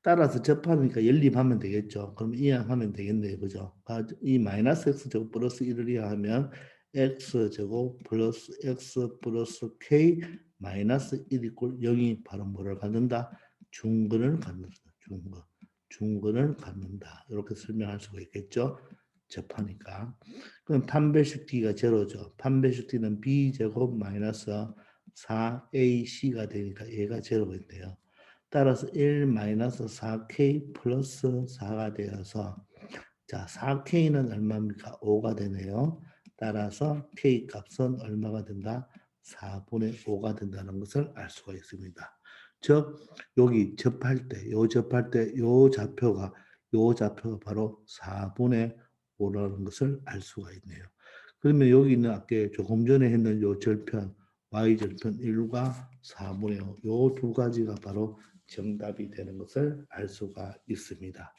따라서 접하니까 연립하면 되겠죠. 그럼 이항하면 되겠네요. 그죠? 이 마이너스 x제곱 플러스 1을 이항하면 x제곱 플러스 x 플러스 k 마이너스 1 이꼴 0이 바로 뭐를 갖는다? 중근을 갖는다. 중근. 중근을 갖는다. 이렇게 설명할 수가 있겠죠. 접하니까. 그럼 판별식 d가 제로죠. 판별식 d는 b제곱 마이너스 4ac가 되니까 얘가 제로가 있네요. 따라서 1-4k 플러스 4가 되어서 자 4k는 얼마입니까? 5가 되네요. 따라서 k 값은 얼마가 된다? 4분의 5가 된다는 것을 알 수가 있습니다. 즉 여기 접할 때, 요 좌표가 바로 4분의 5라는 것을 알 수가 있네요. 그러면 여기 있는 아까 조금 전에 했는 요 절편 y절편 1과 4분의 5, 요 두 가지가 바로 정답이 되는 것을 알 수가 있습니다.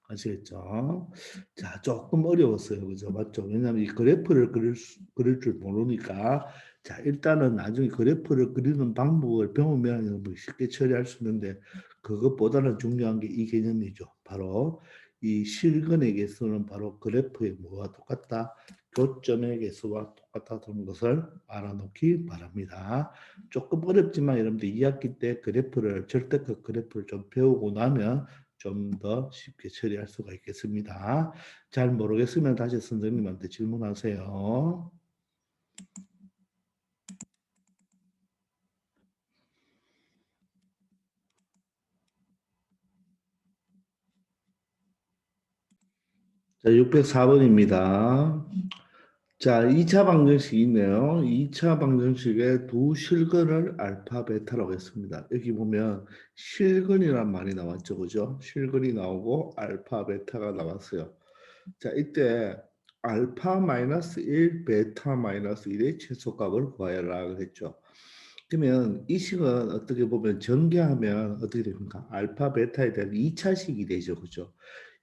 아시겠죠? 자, 조금 어려웠어요. 그죠? 맞죠? 왜냐하면 이 그래프를 그릴 줄 모르니까. 자, 일단은 나중에 그래프를 그리는 방법을 배우면 뭐 쉽게 처리할 수 있는데, 그것보다는 중요한 게 이 개념이죠. 바로 이 실근의 개수는 바로 그래프의 뭐와 똑같다? 교점의 개수와 똑같다는 것을 알아놓기 바랍니다. 조금 어렵지만 여러분들 2학기 때 그래프를, 절대값 그래프를 좀 배우고 나면 좀 더 쉽게 처리할 수가 있겠습니다. 잘 모르겠으면 다시 선생님한테 질문하세요. 자, 604번입니다. 자, 2차 방정식이 있네요. 2차 방정식에 두 실근을 알파, 베타라고 했습니다. 여기 보면 실근이란 말이 나왔죠. 그죠? 실근이 나오고 알파, 베타가 나왔어요. 자, 이때 알파 마이너스 1, 베타 마이너스 1의 최소값을 구하라 했죠. 그러면 이 식은 어떻게 보면 전개하면 어떻게 됩니까? 알파, 베타에 대한 2차식이 되죠. 그죠?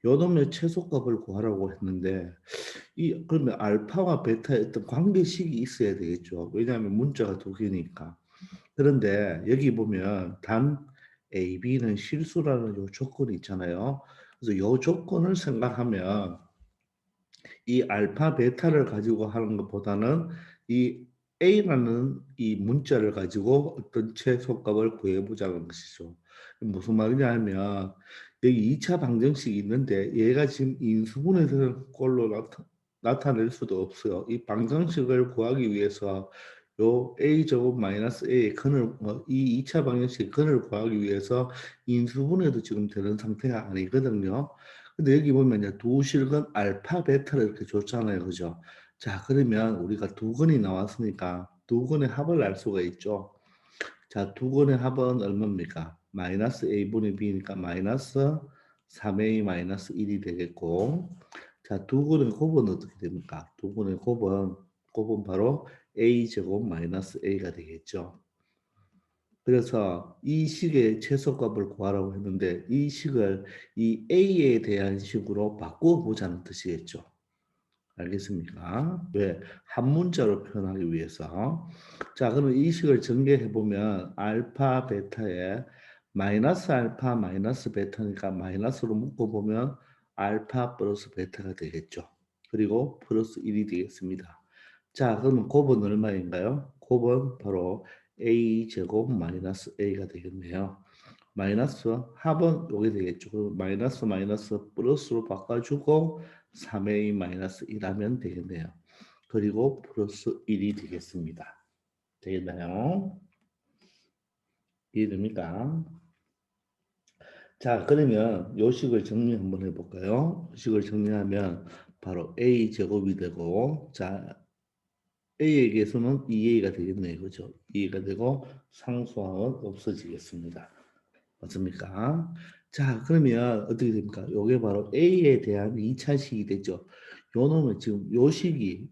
요 놈의 최소값을 구하라고 했는데 그러면 알파와 베타의 어떤 관계식이 있어야 되겠죠. 왜냐하면 문자가 두 개니까. 그런데 여기 보면 단 A, B는 실수라는 요 조건이 있잖아요. 그래서 요 조건을 생각하면 이 알파, 베타를 가지고 하는 것보다는 이 A라는 이 문자를 가지고 어떤 최소값을 구해보자는 것이죠. 무슨 말이냐 하면 여기 2차 방정식이 있는데 얘가 지금 인수분해되는 꼴로 나타낼 수도 없어요. 이 방정식을 구하기 위해서 요 a 제곱 마이너스 a의 근을 이 2차 방정식의 근을 구하기 위해서 인수분해도 지금 되는 상태가 아니거든요. 근데 여기 보면 이제 두 실근 알파 베타를 이렇게 줬잖아요. 그죠? 자, 그러면 우리가 두 근이 나왔으니까 두 근의 합을 알 수가 있죠. 자, 두 근의 합은 얼마입니까? 마이너스 a분의 b니까 마이너스 3a 마이너스 1이 되겠고, 자, 두 근의 곱은 어떻게 됩니까? 두 근의 곱은 바로 a 제곱 마이너스 a가 되겠죠. 그래서 이 식의 최소값을 구하라고 했는데 이 식을 이 a에 대한 식으로 바꾸어 보자는 뜻이겠죠. 알겠습니까? 왜? 한 문자로 표현하기 위해서. 자, 그러면 이 식을 전개해 보면 알파 베타에 마이너스 알파 마이너스 베타니까 마이너스로 묶어 보면 알파 플러스 베타가 되겠죠. 그리고 플러스 1이 되겠습니다. 자, 그러면 곱은 얼마인가요? 곱은 바로 a 제곱 마이너스 a가 되겠네요. 마이너스 합은 요게 되겠죠. 그럼 마이너스 마이너스 플러스로 바꿔주고 3a 마이너스 1하면 되겠네요. 그리고 플러스 1이 되겠습니다. 되겠나요? 이해됩니까? 자, 그러면 요 식을 정리 한번 해볼까요? 식을 정리하면 바로 a 제곱이 되고, 자, a의 개수는 2a가 되겠네요. 그죠? 2a가 되고 상수항은 없어지겠습니다. 맞습니까? 자, 그러면 어떻게 됩니까? 요게 바로 A에 대한 2차식이 되죠. 요 놈은 지금 요 식이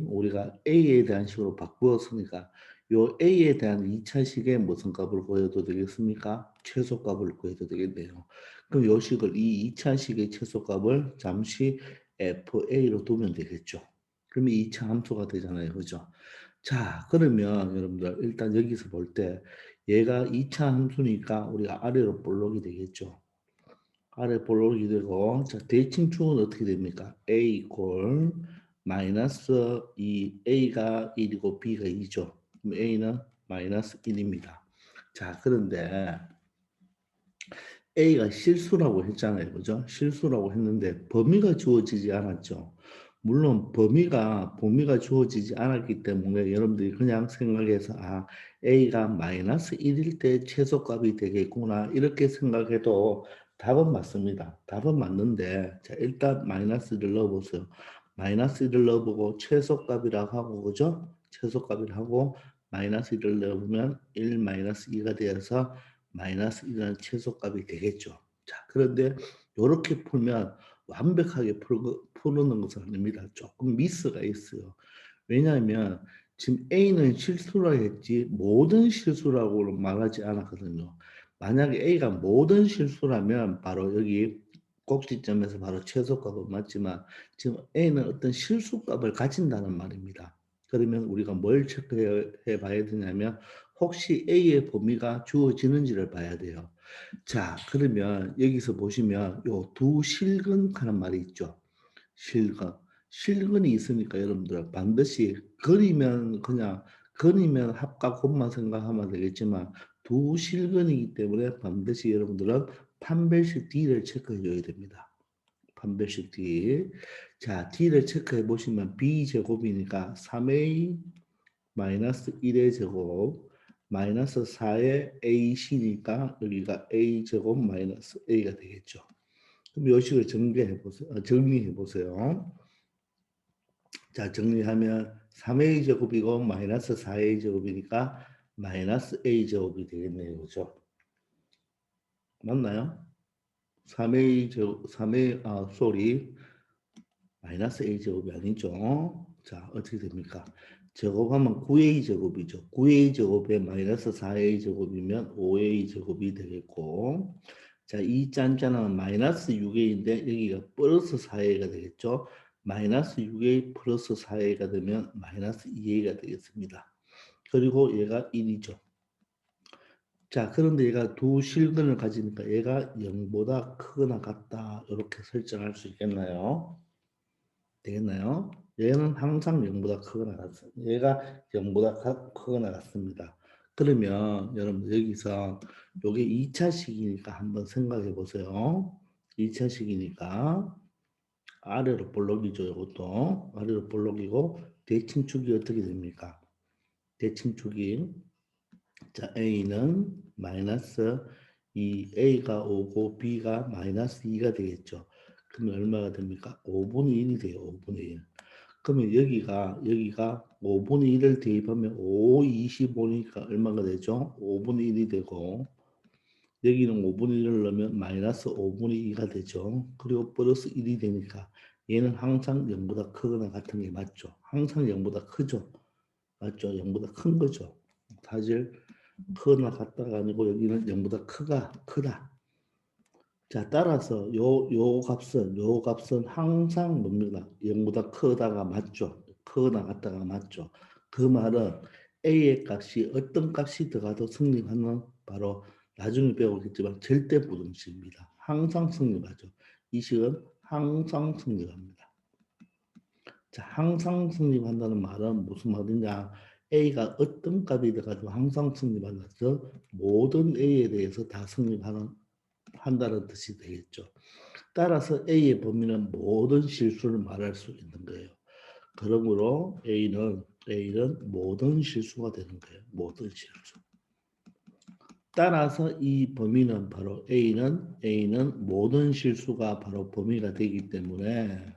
우리가 A에 대한 식으로 바꾸었으니까 요 A에 대한 2차식의 무슨 값을 구해도 되겠습니까? 최소값을 구해도 되겠네요. 그럼 요 식을 이 2차식의 최소값을 잠시 FA로 두면 되겠죠. 그러면 2차 함수가 되잖아요. 그죠? 자, 그러면 여러분들 일단 여기서 볼 때 얘가 2차 함수니까 우리가 아래로 볼록이 되겠죠. 아래 볼록이 되고 자, 대칭축은 어떻게 됩니까? A 이퀄 마이너스 이 A가 1이고 B가 2죠. 그럼 A는 마이너스 1입니다. 자, 그런데 A가 실수라고 했잖아요. 그죠? 실수라고 했는데 범위가 주어지지 않았죠. 물론 범위가 주어지지 않았기 때문에 여러분들이 그냥 생각해서 A가 마이너스 1일 때 최소값이 되겠구나 이렇게 생각해도 답은 맞습니다. 답은 맞는데 자, 일단 마이너스 1을 넣어보세요. 마이너스 1을 넣어보고 최소값이라고 하고 그죠? 최소값이라고 하고 마이너스 1을 넣어보면 1 마이너스 2가 되어서 마이너스 1이라는 최소값이 되겠죠. 자, 그런데 이렇게 풀면 완벽하게 푸는 것은 아닙니다. 조금 미스가 있어요. 왜냐하면 지금 A는 실수라 했지 모든 실수라고는 말하지 않았거든요. 만약에 A가 모든 실수라면 바로 여기 꼭지점에서 바로 최소값은 맞지만 지금 A는 어떤 실수값을 가진다는 말입니다. 그러면 우리가 뭘 체크해 봐야 되냐면 혹시 A의 범위가 주어지는지를 봐야 돼요. 자, 그러면 여기서 보시면 요 두 실근 하는 말이 있죠. 실근. 실근이 있으니까 여러분들 반드시 그리면 합과 곱만 생각하면 되겠지만 두 실근이기 때문에 반드시 여러분들은 판별식 D를 체크해 줘야 됩니다. 판별식 D. 자, D를 체크해 보시면 B제곱이니까 3A 마이너스 1의 제곱 마이너스 4의 AC니까 여기가 A제곱 마이너스 A가 되겠죠. 그럼 이 식을 정리해 보세요. 자, 정리하면 3A 제곱이고 마이너스 4A 제곱이니까 마이너스 A 제곱이 되겠네요. 그죠? 맞나요? 3A 제곱, 3A, 마이너스 A 제곱이 아니죠. 자, 어떻게 됩니까? 제곱하면 9A 제곱이죠. 9A 제곱에 마이너스 4A 제곱이면 5A 제곱이 되겠고, 자, 이 짠짠은 마이너스 6A인데 여기가 플러스 4A가 되겠죠. 마이너스 6A 플러스 4A가 되면 마이너스 2A가 되겠습니다. 그리고 얘가 1이죠. 자, 그런데 얘가 두 실근을 가지니까 얘가 0보다 크거나 같다. 이렇게 설정할 수 있겠나요? 되겠나요? 얘는 항상 0보다 크거나 같습니다. 얘가 0보다 크거나 같습니다. 그러면 여러분 여기서 요게 2차식이니까 한번 생각해 보세요. 2차식이니까 아래로 볼록이죠. 이것도 아래로 볼록이고 대칭축이 어떻게 됩니까? 대칭축이 자 A는 마이너스 2A가 오고 B가 마이너스 2가 되겠죠. 그러면 얼마가 됩니까? 5분의 1이 돼요. 5분의 1. 그러면 여기가 5분의 1을 대입하면 5, 25니까 얼마가 되죠? 5분의 1이 되고 여기는 5분의 1을 넣으면 마이너스 5분의 2가 되죠. 그리고 플러스 1이 되니까 얘는 항상 0보다 크거나 같은 게 맞죠. 항상 0보다 크죠. 맞죠? 0보다 큰 거죠. 사실 크거나 같다가 아니고 여기는 0보다 크다. 자, 따라서 요 값은 항상 뭡니까? 0보다 크다가 맞죠. 크거나 같다가 맞죠. 그 말은 A의 값이 어떤 값이 들어가도 성립하는 바로 나중에 배우겠지만 절대 부등식입니다. 항상 성립하죠. 이 식은 항상 성립합니다. 자, 항상 성립한다는 말은 무슨 말이냐? A가 어떤 값이 돼가지고 항상 성립한다. 즉 모든 A에 대해서 다 한다는 뜻이 되겠죠. 따라서 A의 범위는 모든 실수를 말할 수 있는 거예요. 그러므로 A는 모든 실수가 되는 거예요. 모든 실수. 따라서 이 범위는 바로 A는 모든 실수가 바로 범위가 되기 때문에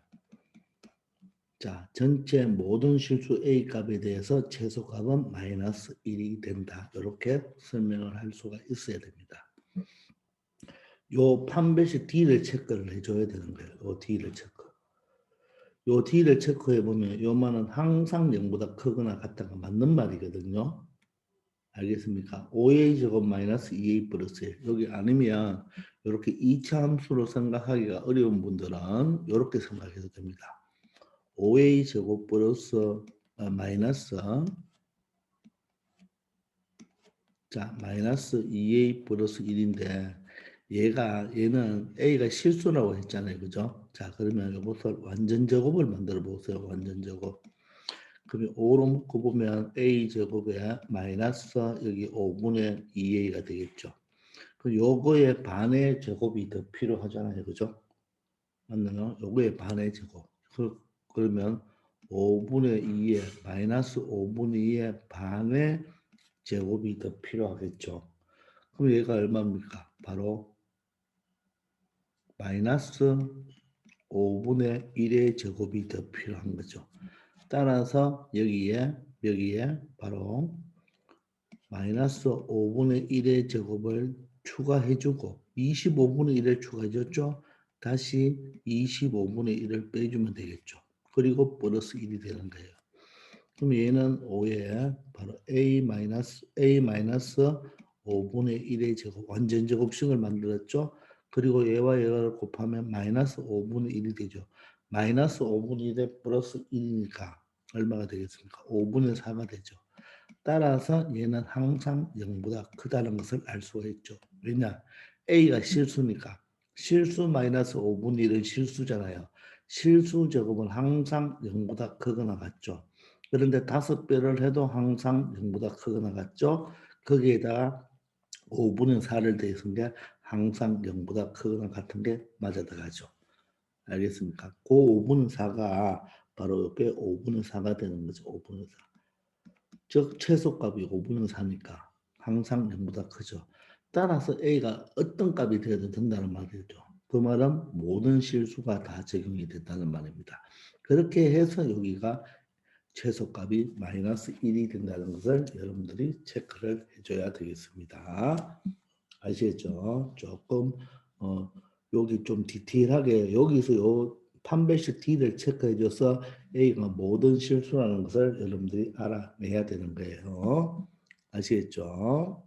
자, 전체 모든 실수 A 값에 대해서 최소값은 마이너스 1이 된다. 이렇게 설명을 할 수가 있어야 됩니다. 요 판별식 D를 체크를 해줘야 되는 거예요. 요 D를 체크. 요 D를 체크해 보면 요만은 항상 0보다 크거나 같다가 맞는 말이거든요. 알겠습니까? 5a 제곱 마이너스 2a 플러스 1. 여기 아니면 이렇게 2차 함수로 생각하기가 어려운 분들은 이렇게 생각해도 됩니다. 5a 제곱 플러스 마이너스 마이너스 2a 플러스 1인데 얘는 a가 실수라고 했잖아요. 그죠? 자, 그러면 이것을 완전 제곱을 만들어 보세요. 완전 제곱. 그러면 5로 묶어보면 a 제곱에 마이너스 여기 5분의 2a가 되겠죠. 그 요거의 반의 제곱이 더 필요하잖아요. 그죠? 맞나요? 요거의 반의 제곱. 그러면 5분의 2에 마이너스 5분의 2의 반의 제곱이 더 필요하겠죠. 그럼 얘가 얼마입니까? 바로 마이너스 5분의 1의 제곱이 더 필요한 거죠. 따라서 여기에 바로 마이너스 5분의 1의 제곱을 추가해주고 25분의 1을 추가해줬죠. 다시 25분의 1을 빼주면 되겠죠. 그리고 플러스 1이 되는 거예요. 그럼 얘는 5에 바로 a 마이너스 5분의 1의 제곱 완전 제곱식을 만들었죠. 그리고 얘와 얘를 곱하면 마이너스 5분의 1이 되죠. 마이너스 5분의 1에 플러스 1이니까 얼마가 되겠습니까? 5분의 4가 되죠. 따라서 얘는 항상 0보다 크다는 것을 알 수가 있죠. 왜냐? A가 실수니까. 실수 마이너스 5분의 1은 실수잖아요. 실수 제곱은 항상 0보다 크거나 같죠. 그런데 5배를 해도 항상 0보다 크거나 같죠. 거기에다가 5분의 4를 더해준 게 항상 0보다 크거나 같은 게 맞아 들어가죠. 알겠습니까? 그 5분의 4가 바로 이게 5분의 4가 되는 거죠. 5분의 4. 즉 최소값이 5분의 4니까 항상 0보다 크죠. 따라서 A가 어떤 값이 되어도 된다는 말이죠. 그 말은 모든 실수가 다 적용이 된다는 말입니다. 그렇게 해서 여기가 최소값이 마이너스 1이 된다는 것을 여러분들이 체크를 해줘야 되겠습니다. 아시겠죠? 조금 여기 좀 디테일하게 여기서 요 판별식 D를 체크해줘서 A가 모든 실수라는 것을 여러분들이 알아내야 되는 거예요. 아시겠죠?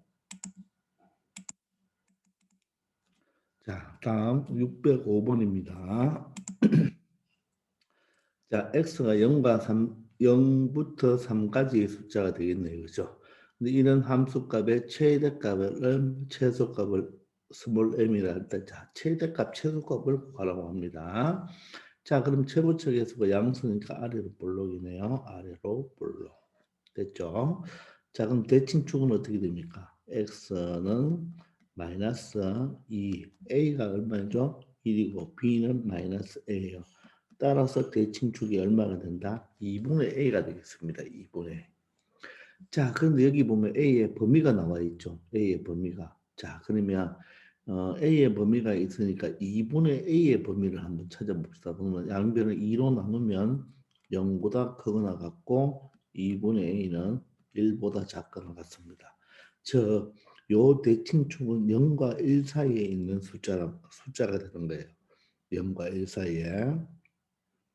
자, 다음 605번입니다. 자, x가 0과 3, 0부터 3까지의 숫자가 되겠네요. 그죠? 근데 이런 함수값의 최대값을 최소값을 스몰 m이라 할 때, 자, 최대값, 최소값을 구하라고 합니다. 자, 그럼 최고척에서 양수니까 아래로 볼록이네요. 아래로 볼록. 됐죠? 자, 그럼 대칭축은 어떻게 됩니까? x는 마이너스 2, a가 얼마죠? 1이고 b는 마이너스 a예요. 따라서 대칭축이 얼마가 된다? 2분의 a가 되겠습니다. 2분의 a. 자, 그런데 여기 보면 a의 범위가 나와 있죠. a의 범위가. 자, 그러면 a의 범위가 있으니까 2분의 a의 범위를 한번 찾아봅시다. 그러면 양변을 2로 나누면 0보다 크거나 같고 2분의 a는 1보다 작거나 같습니다. 저, 요 대칭축은 0과 1 사이에 있는 숫자가 되는 거예요. 0과 1 사이에.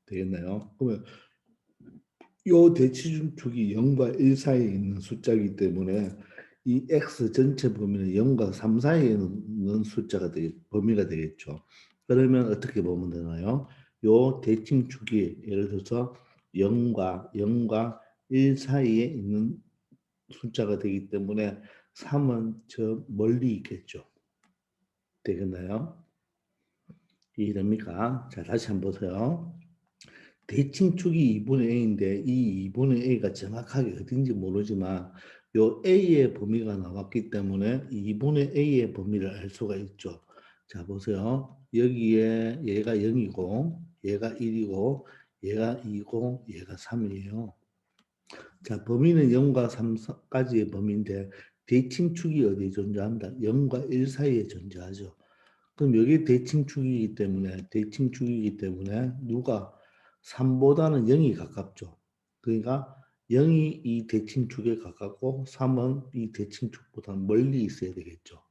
되겠나요? 그러면 요 대칭축이 0과 1 사이에 있는 숫자이기 때문에 이 x 전체 범위는 0과 3 사이에 있는 범위가 되겠죠. 그러면 어떻게 보면 되나요? 요 대칭축이 예를 들어서 0과 1 사이에 있는 숫자가 되기 때문에 3은 저 멀리 있겠죠. 되겠나요? 이해됩니까? 자, 다시 한번 보세요. 대칭축이 2분의 a인데 이 2분의 a가 정확하게 어딘지 모르지만 요 a의 범위가 나왔기 때문에 2분의 a의 범위를 알 수가 있죠. 자, 보세요. 여기에 얘가 0이고 얘가 1이고 얘가 2고 얘가 3이에요. 자, 범위는 0과 3까지의 범위인데 대칭축이 어디에 존재한다? 0과 1 사이에 존재하죠. 그럼 여기 대칭축이기 때문에 누가 3보다는 0이 가깝죠. 그러니까 0이 이 대칭축에 가깝고 3은 이 대칭축보다 멀리 있어야 되겠죠.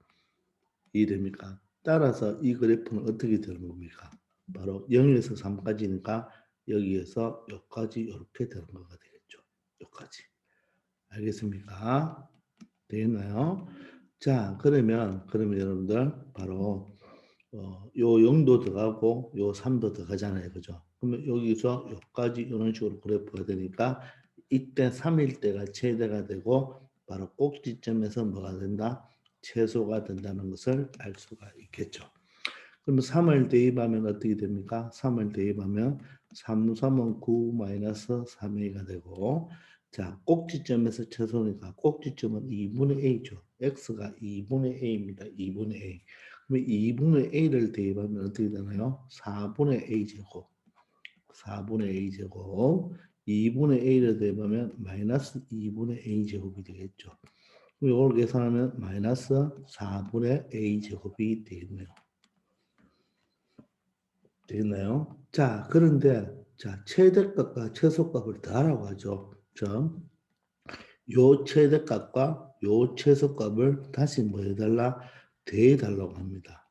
이해됩니까? 따라서 이 그래프는 어떻게 되는 겁니까? 바로 0에서 3까지니까 여기에서 여기까지 이렇게 되는 거가 되겠죠. 여기까지. 알겠습니까? 되겠나요? 자, 그러면 여러분들 바로 요 0도 들어가고 요 3도 들어가잖아요. 그죠? 그러면 여기서 여기까지 이런 식으로 그래프가 되니까 이때 3일 때가 최대가 되고 바로 꼭지점에서 뭐가 된다? 최소가 된다는 것을 알 수가 있겠죠. 그러면 3을 대입하면 어떻게 됩니까? 3을 대입하면 3, 3은 9 마이너스 3a가 되고 자 꼭지점에서 최소니까 꼭지점은 2분의 a죠. x가 2분의 a입니다. 2분의 a. 그러면 2분의 a를 대입하면 어떻게 되나요? 4분의 a제곱. 4분의 a제곱. 2분의 a를 대입하면 마이너스 2분의 a제곱이 되겠죠. 그럼 이걸 계산하면 마이너스 4분의 a제곱이 되겠네요. 되겠나요? 자, 그런데 자 최대값과 최소값을 더하라고 하죠. 요 최대값과 요 최소값을 다시 뭐 해달라? 더해달라고 합니다.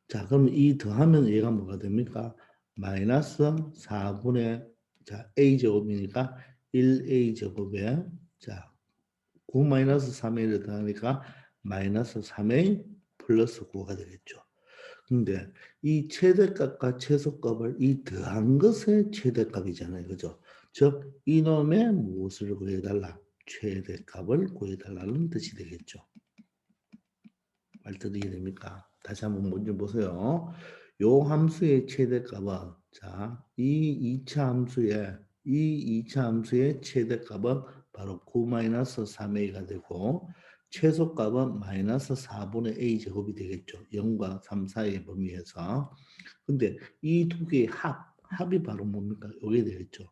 자, 그럼 이 더하면 얘가 뭐가 됩니까? 마이너스 4분의 자 a제곱이니까 1a제곱에 자 9 마이너스 3a를 더하니까 마이너스 3a 플러스 9가 되겠죠. 근데 이 최대값과 최소값을 이 더한 것의 최대값이잖아요. 그죠? 즉 이놈의 무엇을 구해달라? 최대값을 구해달라는 뜻이 되겠죠. 말뜻 이해됩니까? 다시 한번 먼저 보세요. 요 함수의 최대값은 자, 이 2차 함수의 최대값은 바로 9-3a가 되고 최소값은 마이너스 4분의 a 제곱이 되겠죠. 0과 3 사이의 범위에서. 근데 이 두 개의 합이 바로 뭡니까? 요게 되겠죠.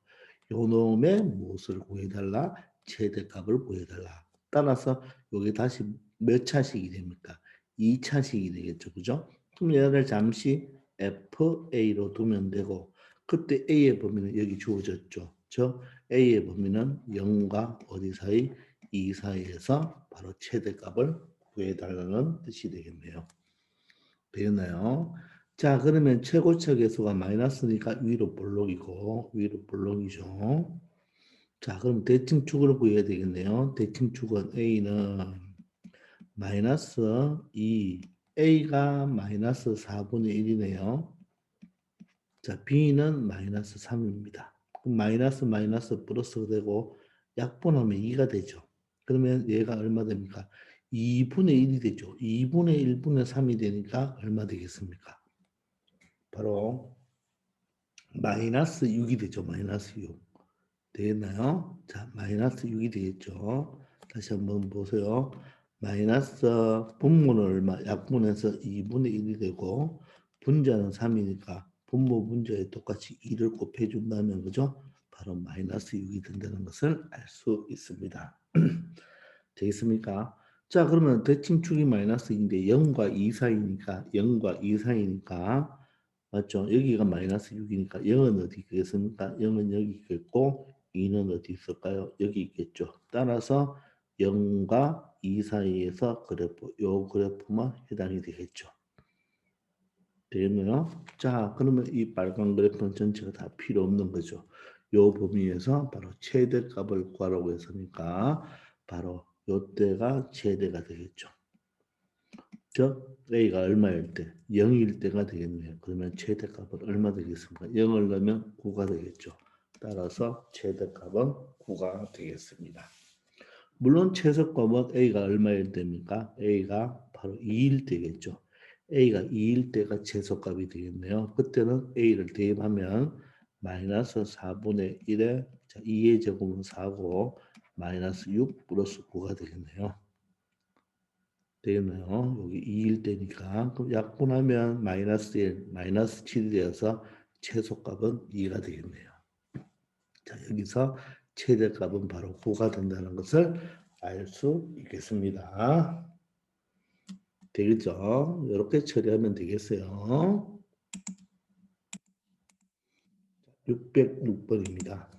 요 놈의 무엇을 구해달라? 최대값을 구해달라. 따라서 요게 다시 몇 차식이 됩니까? 2차식이 되겠죠. 그죠? 그럼 얘를 잠시 FA로 두면 되고 그때 A의 범위는 여기 주어졌죠. 저 A의 범위는 0과 어디 사이? 2 사이에서 바로 최대값을 구해달라는 뜻이 되겠네요. 되었나요? 자, 그러면 최고차 계수가 마이너스니까 위로 볼록이죠. 자, 그럼 대칭축을 구해야 되겠네요. 대칭축은 A는 마이너스 2, A가 마이너스 4분의 1이네요. 자, B는 마이너스 3입니다. 그럼 마이너스 마이너스 플러스가 되고 약분하면 2가 되죠. 그러면 얘가 얼마 됩니까? 2분의 1이 되죠. 2분의 1분의 3이 되니까 얼마 되겠습니까? 바로 마이너스 6이 되죠. 마이너스 6. 되겠나요? 자, 마이너스 6이 되겠죠. 다시 한번 보세요. 마이너스 분모는 얼마? 약분해서 2분의 1이 되고 분자는 3이니까 분모 분자에 똑같이 2를 곱해준다면 그죠? 바로 마이너스 6이 된다는 것을 알 수 있습니다. 되겠습니까? 자, 그러면 대칭축이 마이너스 2인데 0과 2 사이니까 0과 2 사이니까 맞죠? 여기가 마이너스 6이니까 0은 어디 있겠습니까? 0은 여기 있겠고 2는 어디 있을까요? 여기 있겠죠. 따라서 0과 2 사이에서 그래프, 요 그래프만 해당이 되겠죠. 되겠네요. 자, 그러면 이 빨간 그래프는 전체가 다 필요 없는 거죠. 요 범위에서 바로 최대값을 구하라고 했으니까 바로 요때가 최대가 되겠죠. 즉 A가 얼마일 때? 0일 때가 되겠네요. 그러면 최대값은 얼마 되겠습니까? 0을 넣으면 9가 되겠죠. 따라서 최대값은 9가 되겠습니다. 물론 최소값은 A가 얼마일 때입니까? A가 바로 2일 때겠죠. A가 2일 때가 최소값이 되겠네요. 그때는 A를 대입하면 마이너스 4분의 1에 2의 제곱은 4고 마이너스 6 플러스 9가 되겠네요. 되겠네요. 여기 2일 때니까 그럼 약분하면 마이너스 1, 마이너스 7이 되어서 최소값은 2가 되겠네요. 자, 여기서 최대값은 바로 9가 된다는 것을 알 수 있겠습니다. 되겠죠? 이렇게 처리하면 되겠어요. 606번입니다.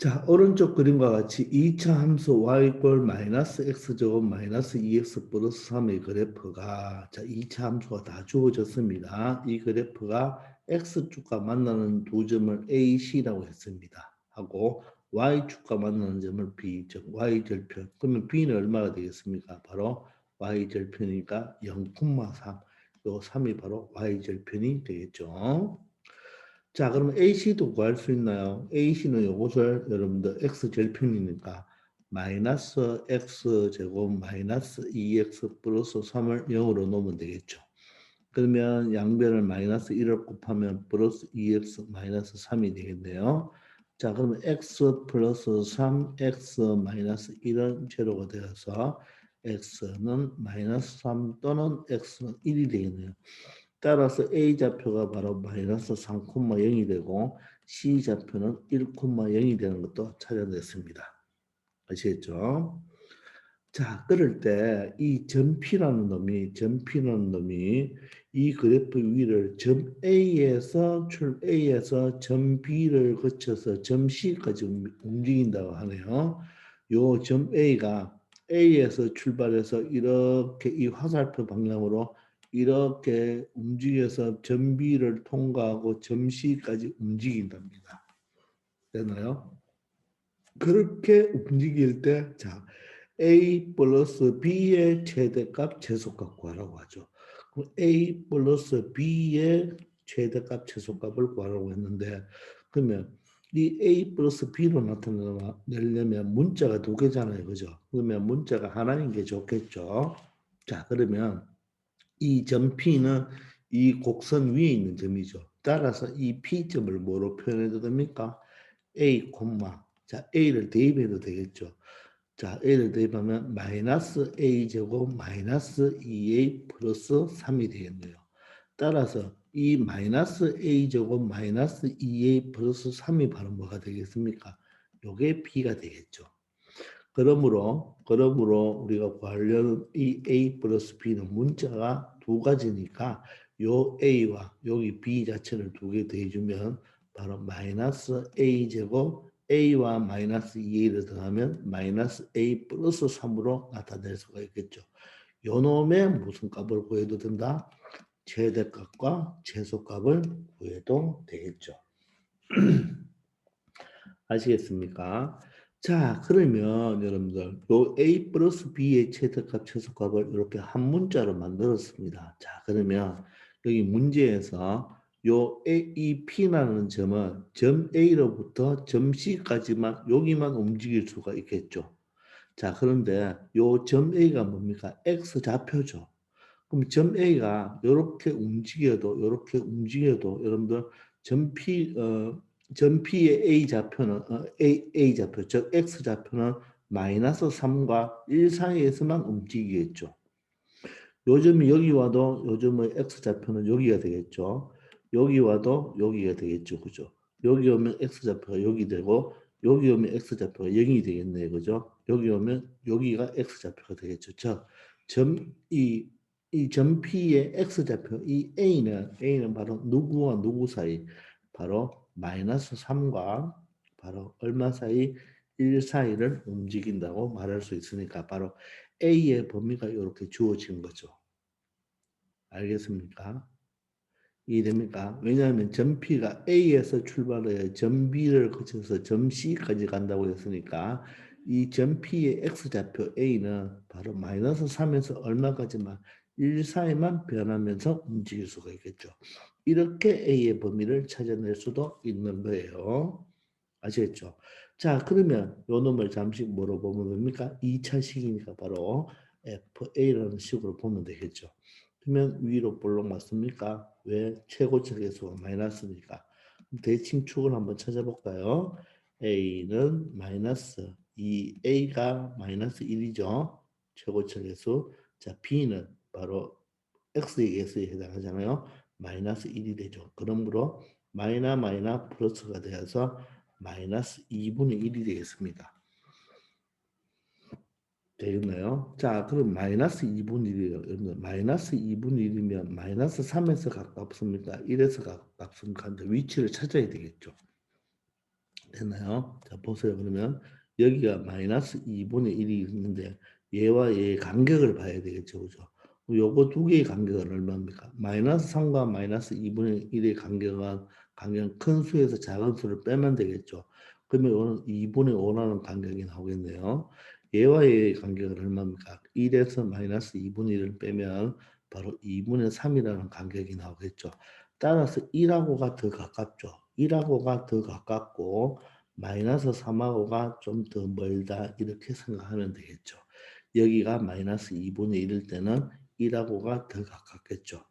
자, 오른쪽 그림과 같이 2차 함수 y 이퀄 마이너스 x제곱 마이너스 2x 플러스 3의 그래프가 자, 2차 함수가 다 주어졌습니다. 이 그래프가 x축과 만나는 두 점을 A, C라고 했습니다. 하고 y축과 만나는 점을 B, 즉 y절편. 그러면 B는 얼마가 되겠습니까? 바로 y절편이니까 0,3. 요 3이 바로 y절편이 되겠죠. 자, 그러면 AC도 구할 수 있나요? AC는 이것을 여러분들 x절편이니까 마이너스 x제곱 마이너스 2x 플러스 3을 0으로 놓으면 되겠죠. 그러면 양변을 마이너스 1을 곱하면 플러스 2x 마이너스 3이 되겠네요. 자, 그러면 x 플러스 3, x 마이너스 1은 제로가 되어서 x는 마이너스 3 또는 x는 1이 되겠네요. 따라서 A좌표가 바로 마이너스 3,0이 되고 C좌표는 1,0이 되는 것도 찾아냈습니다. 아시겠죠? 자, 그럴 때 이 점P라는 놈이 이 그래프 위를 점 A에서 점 B를 거쳐서 점 C까지 움직인다고 하네요. 요 점 A가 A에서 출발해서 이렇게 이 화살표 방향으로 이렇게 움직여서 점 B를 통과하고 점 C까지 움직인답니다. 되나요? 그렇게 움직일 때, 자, A 플러스 B의 최대값, 최소값 구하라고 하죠. 그럼 A 플러스 B의 최대값, 최소값을 구하라고 했는데, 그러면 이 A 플러스 B로 나타내려면 문자가 두 개잖아요. 그죠? 그러면 문자가 하나인 게 좋겠죠. 자, 그러면 이 점 P는 이 곡선 위에 있는 점이죠. 따라서 이 P점을 뭐로 표현해도 됩니까? A, 자, A를 대입해도 되겠죠. 자, A를 대입하면 마이너스 A제곱 마이너스 2A 플러스 3이 되겠네요. 따라서 이 마이너스 A제곱 마이너스 2A 플러스 3이 바로 뭐가 되겠습니까? 요게 B가 되겠죠. 그러므로 우리가 구하려는 이 A 플러스 B는 문자가 두 가지니까 요 A와 여기 B 자체를 두 개 더해주면 바로 마이너스 A 제곱 A와 마이너스 2A를 더하면 마이너스 A 플러스 3으로 나타낼 수가 있겠죠. 요 놈의 무슨 값을 구해도 된다? 최대값과 최소값을 구해도 되겠죠. 아시겠습니까? 자, 그러면 여러분들 요 A 플러스 B의 최대값, 최소값을 이렇게 한 문자로 만들었습니다. 자, 그러면 여기 문제에서 요 A, 이 P라는 점은 점 A로부터 점 C까지만 여기만 움직일 수가 있겠죠. 자, 그런데 요 점 A가 뭡니까? X 좌표죠. 그럼 점 A가 이렇게 움직여도 여러분들 점 P 점 P의 A 좌표는 A 좌표 즉 X 좌표는 마이너스 3과 1 사이에서만 움직이겠죠. 요점이 여기 와도 요즘의 X 좌표는 여기가 되겠죠. 여기 와도 여기가 되겠죠. 그죠? 여기 오면 X 좌표가 여기 되고 여기 오면 X 좌표가 0이 되겠네요. 그죠? 여기 오면 여기가 X 좌표가 되겠죠. 즉, 이 점 P의 X 좌표, 이 A는 바로 누구와 누구 사이? 바로 마이너스 3과 바로 얼마 사이? 1 사이를 움직인다고 말할 수 있으니까 바로 A의 범위가 이렇게 주어진 거죠. 알겠습니까? 이해됩니까? 왜냐하면 점 P가 A에서 출발해 점 B를 거쳐서 점 C까지 간다고 했으니까 이 점 P의 X좌표 A는 바로 마이너스 3에서 얼마까지만 1 사이만 변하면서 움직일 수가 있겠죠. 이렇게 A의 범위를 찾아낼 수도 있는 거예요. 아시겠죠? 자, 그러면 요 놈을 잠시 뭐로 보면 됩니까? 2차식이니까 바로 FA라는 식으로 보면 되겠죠. 그러면 위로 볼록 맞습니까? 왜? 최고차 계수가 마이너스니까. 대칭축을 한번 찾아볼까요? A는 마이너스 2A가 마이너스 1이죠. 최고차 계수. 자, B는 바로 X의 계수에 해당하잖아요. 마이너스 1이 되죠. 그러므로 마이너 플러스가 되어서 마이너스 2분의 1이 되겠습니다. 되겠나요? 자, 그럼 마이너스 2분의 1이에요. 여러분, 마이너스 2분의 1이면 마이너스 3에서 가깝습니까? 1에서 가깝습니까? 위치를 찾아야 되겠죠. 됐나요? 자, 보세요. 그러면 여기가 마이너스 2분의 1이 있는데 얘와 얘의 간격을 봐야 되겠죠. 그죠? 요거 두 개의 간격은 얼마입니까? 마이너스 3과 마이너스 2분의 1의 간격은 큰 수에서 작은 수를 빼면 되겠죠. 그러면 오늘 2분의 5라는 간격이 나오겠네요. 얘와 얘의 간격은 얼마입니까? 1에서 마이너스 2분의 1을 빼면 바로 2분의 3이라는 간격이 나오겠죠. 따라서 1하고가 더 가깝죠. 1하고가 더 가깝고 마이너스 3하고가 좀 더 멀다 이렇게 생각하면 되겠죠. 여기가 마이너스 2분의 1일 때는 1하고가 더 가깝겠죠.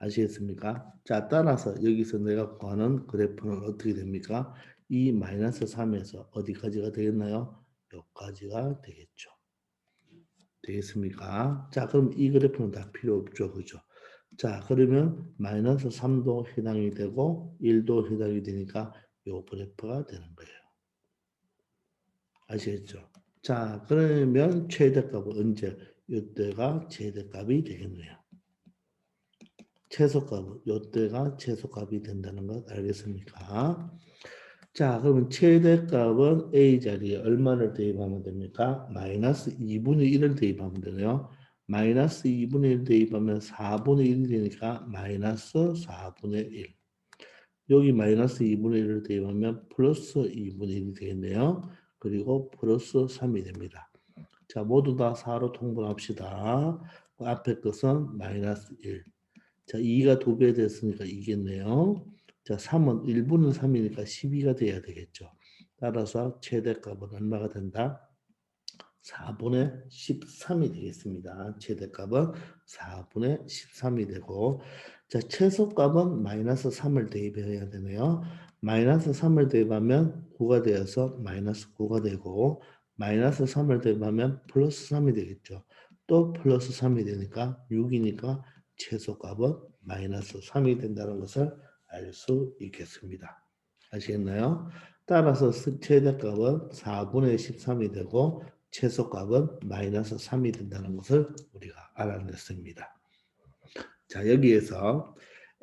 아시겠습니까? 자, 따라서 여기서 내가 구하는 그래프는 어떻게 됩니까? 이 마이너스 3에서 어디까지가 되겠나요? 여기까지가 되겠죠. 되겠습니까? 자, 그럼 이 그래프는 다 필요 없죠. 그죠? 자, 그러면 마이너스 3도 해당이 되고 1도 해당이 되니까 요 그래프가 되는 거예요. 아시겠죠? 자, 그러면 최대값은 언제? 이때가 최대값이 되겠네요. 최소값은 이때가 최소값이 된다는 것 알겠습니까? 자, 그러면 최대값은 A 자리에 얼마를 대입하면 됩니까? 마이너스 2분의 1을 대입하면 되네요. 마이너스 2분의 1 대입하면 4분의 1이 되니까 마이너스 4분의 1. 여기 마이너스 2분의 1을 대입하면 플러스 2분의 1이 되겠네요. 그리고 플러스 3이 됩니다. 자, 모두 다 4로 통분합시다. 그 앞에 것은 마이너스 1. 자, 2가 2배 됐으니까 이겠네요. 자, 3은 1분은 3이니까 12가 돼야 되겠죠. 따라서 최대값은 얼마가 된다? 4분의 13이 되겠습니다. 최대값은 4분의 13이 되고 자, 최소값은 마이너스 3을 대입해야 되네요. 마이너스 3을 대입하면 9가 되어서 마이너스 9가 되고 마이너스 3을 대입하면 플러스 3이 되겠죠. 또 플러스 3이 되니까 6이니까 최소값은 마이너스 3이 된다는 것을 알 수 있겠습니다. 아시겠나요? 따라서 최대값은 4분의 13이 되고 최소값은 마이너스 3이 된다는 것을 우리가 알아냈습니다. 자, 여기에서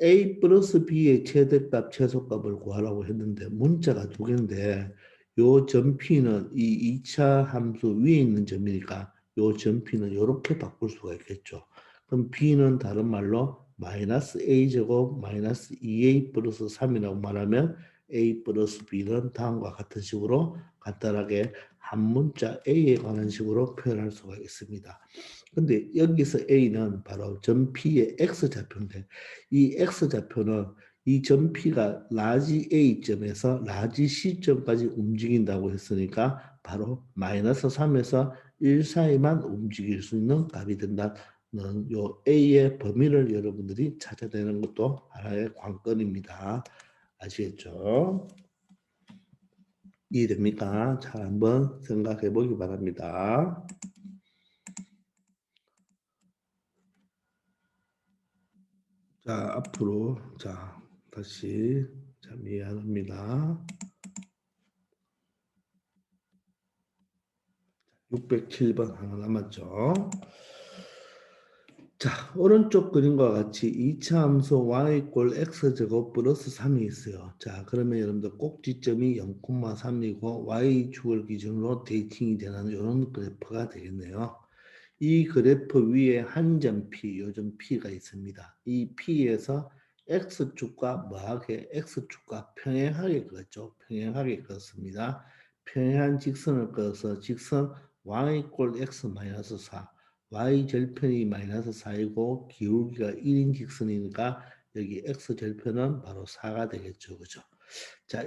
A 플러스 B의 최대값, 최소값을 구하라고 했는데 문자가 두 개인데 요 점 P는 이 2차 함수 위에 있는 점이니까 요 점 P는 이렇게 바꿀 수가 있겠죠. 그럼 B는 다른 말로 마이너스 A제곱 마이너스 2A 플러스 3이라고 말하면 A 플러스 B는 다음과 같은 식으로 간단하게 한 문자 A에 관한 식으로 표현할 수가 있습니다. 근데 여기서 A는 바로 점 P의 X좌표인데 이 X좌표는 이 점 P가 라지 A점에서 라지 C점까지 움직인다고 했으니까 바로 마이너스 3에서 1 사이만 움직일 수 있는 값이 된다는 요 A의 범위를 여러분들이 찾아내는 것도 하나의 관건입니다. 아시겠죠? 이해됩니까? 잘 한번 생각해 보기 바랍니다. 자, 앞으로 자 다시 자 미안합니다. 607번 하나 남았죠. 자, 오른쪽 그림과 같이 2차 함수 y 꼴 x제곱 플러스 3이 있어요. 자, 그러면 여러분들 꼭지점이 0,3이고 y축을 기준으로 데이팅이 되는 이런 그래프가 되겠네요. 이 그래프 위에 한 점 P, 요점 P가 있습니다. 이 P에서 X축과 뭐하게 X축과 평행하게 그었죠. 평행하게 그었습니다. 평행한 직선을 그어서 직선 y 꼴 x 마이너스 4 y 절편이 마이너스 4이고 기울기가 1인 직선이니까 여기 x 절편은 바로 4가 되겠죠. 그죠? 자,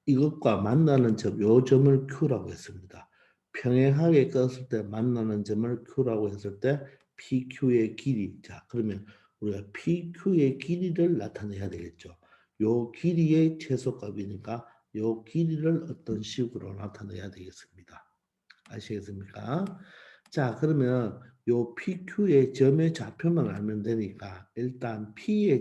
이것과 만나는 점, 요 점을 Q라고 했습니다. 평행하게 껐을 때 만나는 점을 Q라고 했을 때 PQ의 길이. 자, 그러면 우리가 PQ의 길이를 나타내야 되겠죠. 요 길이의 최소값이니까 요 길이를 어떤 식으로 나타내야 되겠습니다. 아시겠습니까? 자, 그러면 요 PQ의 점의 좌표만 알면 되니까 일단 P의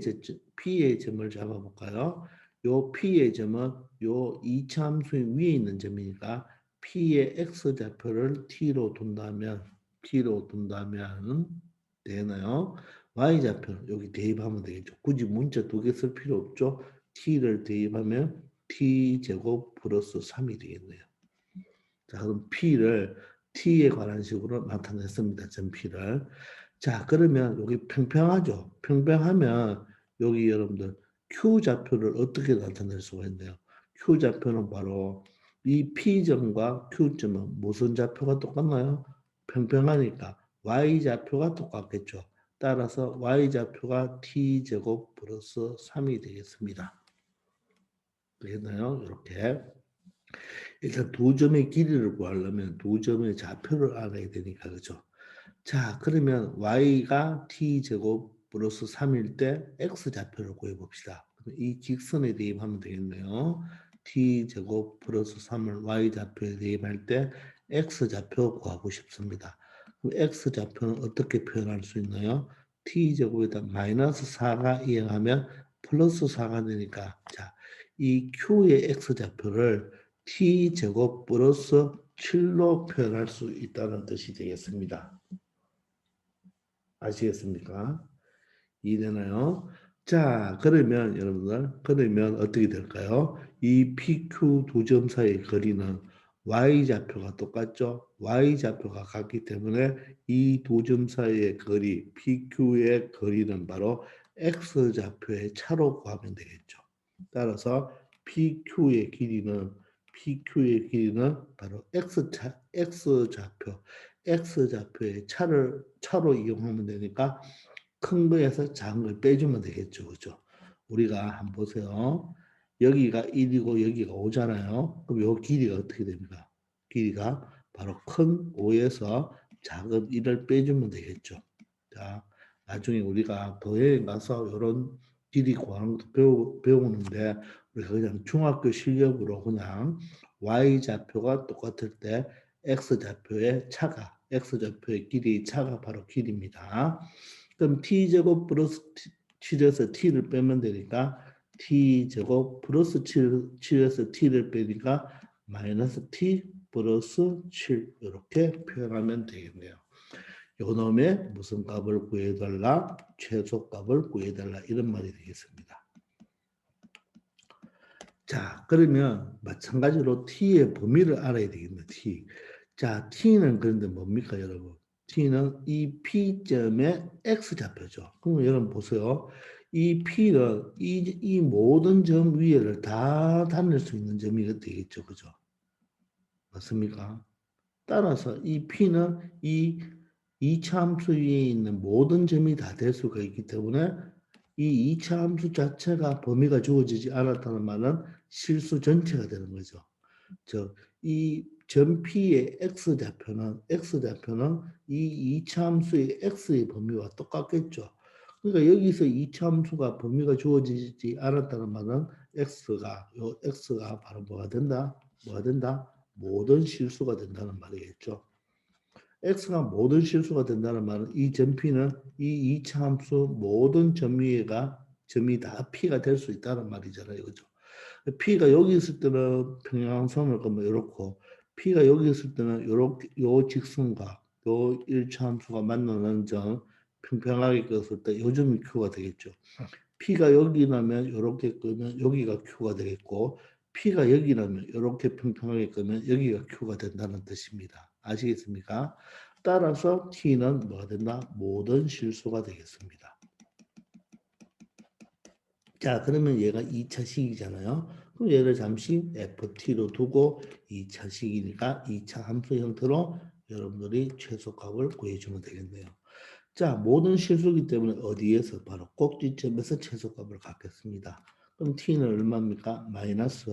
점을 잡아볼까요? 요 P의 점은 요 이차함수의 위에 있는 점이니까 P의 X좌표를 T로 둔다면 되나요? Y좌표는 여기 대입하면 되겠죠. 굳이 문자 두 개 쓸 필요 없죠. T를 대입하면 t제곱 플러스 3이 되겠네요. 자, 그럼 p를 t에 관한 식으로 나타냈습니다. 전 p를. 자, 그러면 여기 평평하죠. 평평하면 여기 여러분들 q 좌표를 어떻게 나타낼 수가 있나요? q 좌표는 바로 이 p점과 q점은 무슨 좌표가 똑같나요? 평평하니까 y 좌표가 똑같겠죠. 따라서 y 좌표가 t제곱 플러스 3이 되겠습니다. 되겠나요? 이렇게. 일단 두 점의 길이를 구하려면 두 점의 좌표를 알아야 되니까 그죠? 자, 그러면 y가 t제곱 플러스 3일 때 x좌표를 구해봅시다. 이 직선에 대입하면 되겠네요. t제곱 플러스 3을 y좌표에 대입할 때 x좌표 구하고 싶습니다. 그럼 x좌표는 어떻게 표현할 수 있나요? t제곱에다 마이너스 4가 이행하면 플러스 4가 되니까 자, 이 q의 x좌표를 t제곱 플러스 7로 표현할 수 있다는 뜻이 되겠습니다. 아시겠습니까? 이해되나요? 자, 그러면 여러분들, 그러면 어떻게 될까요? 이 PQ 두 점 사이의 거리는 Y좌표가 똑같죠? Y좌표가 같기 때문에 이 두 점 사이의 거리, PQ의 거리는 바로 X좌표의 차로 구하면 되겠죠. 따라서 PQ의 길이는 바로 X좌표의 차로 이용하면 되니까 큰 거에서 작은 걸 빼주면 되겠죠. 그죠? 우리가 한번 보세요. 여기가 1이고 여기가 5잖아요. 그럼 요 길이가 어떻게 됩니까? 길이가 바로 큰 5에서 작은 1을 빼주면 되겠죠. 자, 나중에 우리가 더여행 가서 이런 길이 구하는 것도 배우는데 우리가 그냥 중학교 실력으로 그냥 y좌표가 똑같을 때 x좌표의 길이 차가 바로 길입니다. 그럼 t제곱 플러스 7에서 t를 빼면 되니까 t제곱 플러스 7에서 t를 빼니까 마이너스 t 플러스 7 이렇게 표현하면 되겠네요. 요놈의 무슨 값을 구해달라? 최소값을 구해달라 이런 말이 되겠습니다. 자, 그러면 마찬가지로 t의 범위를 알아야 되겠네. t. 자, t는 그런데 뭡니까 여러분? t는 이 p점의 x좌표죠. 그러면 여러분 보세요. 이 p는 이 모든 점 위에를 다 다닐 수 있는 점이 되겠죠. 그죠? 맞습니까? 따라서 이 p는 이 이차 함수 위에 있는 모든 점이 다 될 수가 있기 때문에 이 이차 함수 자체가 범위가 주어지지 않았다는 말은 실수 전체가 되는 거죠. 이 점 P의 X좌표는 이 이차 함수의 X의 범위와 똑같겠죠. 그러니까 여기서 이차 함수가 범위가 주어지지 않았다는 말은 X가 바로 뭐가 된다? 모든 실수가 된다는 말이겠죠. X가 모든 실수가 된다는 말은 이 점 P는 이 이차 함수 모든 점이 다 P가 될 수 있다는 말이잖아요. 그죠? P가 여기 있을 때는 평행선을 그러면 이렇고 P가 여기 있을 때는 이렇게 요 직선과 요 일차 함수가 만나는 점 평평하게 끄었을 때 요점이 Q가 되겠죠. P가 여기 나면 이렇게 끄면 여기가 Q가 되겠고 P가 여기 나면 이렇게 평평하게 끄면 여기가 Q가 된다는 뜻입니다. 아시겠습니까? 따라서 T는 뭐가 된다? 모든 실수가 되겠습니다. 자, 그러면 얘가 2차식이잖아요. 그럼 얘를 잠시 FT로 두고 2차식이니까 2차 함수 형태로 여러분들이 최소값을 구해주면 되겠네요. 자, 모든 실수기 때문에 어디에서? 바로 꼭지점에서 최소값을 갖겠습니다. 그럼 T는 얼마입니까? 마이너스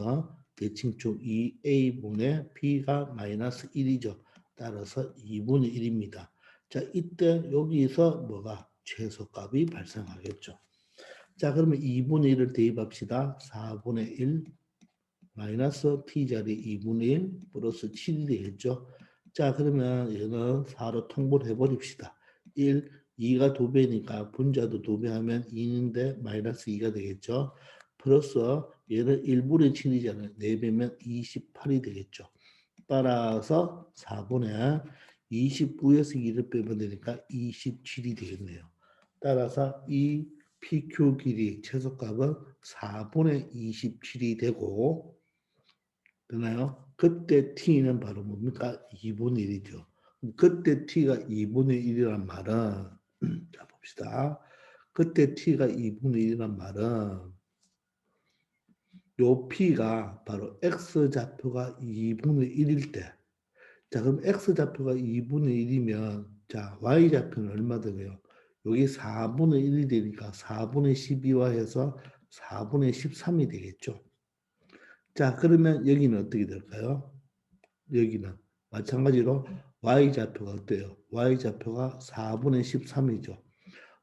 대칭축 2A분의 B가 마이너스 1이죠. 따라서 2분의 1입니다. 자, 이때 여기서 뭐가? 최소값이 발생하겠죠. 자, 그러면 2분의 1을 대입합시다. 4분의 1 마이너스 t자리 2분의 1 플러스 7이 되겠죠. 자, 그러면 얘는 4로 통보를 해버립시다. 1, 2가 2배니까 분자도 2배 하면 2인데 마이너스 2가 되겠죠. 플러스 얘는 1분의 7이잖아요. 4배면 28이 되겠죠. 따라서 4분의 29에서 2를 빼면 되니까 27이 되겠네요. 따라서 이 PQ 길이 최소값은 4분의 27이 되고 되나요? 그때 t는 바로 뭡니까? 2분의 1이죠. 그때 t가 2분의 1이란 말은 자 봅시다. 그때 t가 2분의 1이란 말은 요 p가 바로 x좌표가 2분의 1일 때 자 그럼 x좌표가 2분의 1이면 자 y좌표는 얼마 되고요? 여기 4분의 1이 되니까 4분의 12와 해서 4분의 13이 되겠죠. 자 그러면 여기는 어떻게 될까요? 여기는 마찬가지로 y좌표가 어때요? y좌표가 4분의 13이죠.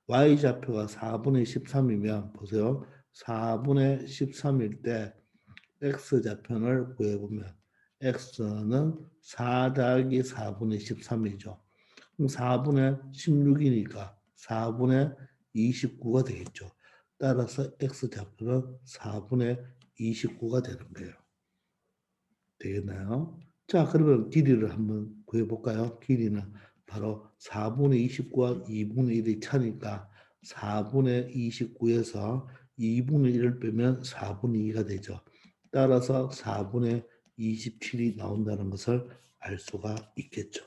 y좌표가 4분의 13이면 보세요. 4분의 13일 때 x좌표를 구해보면 x는 4 더하기 4분의 13이죠. 그럼 4분의 16이니까 4분의 29가 되겠죠. 따라서 x좌표는 4분의 29가 되는 거예요. 되겠나요? 자, 그러면 길이를 한번 구해볼까요? 길이는 바로 4분의 29와 2분의 1의 차니까 4분의 29에서 2분의 1을 빼면 4분의 2가 되죠. 따라서 4분의 27이 나온다는 것을 알 수가 있겠죠.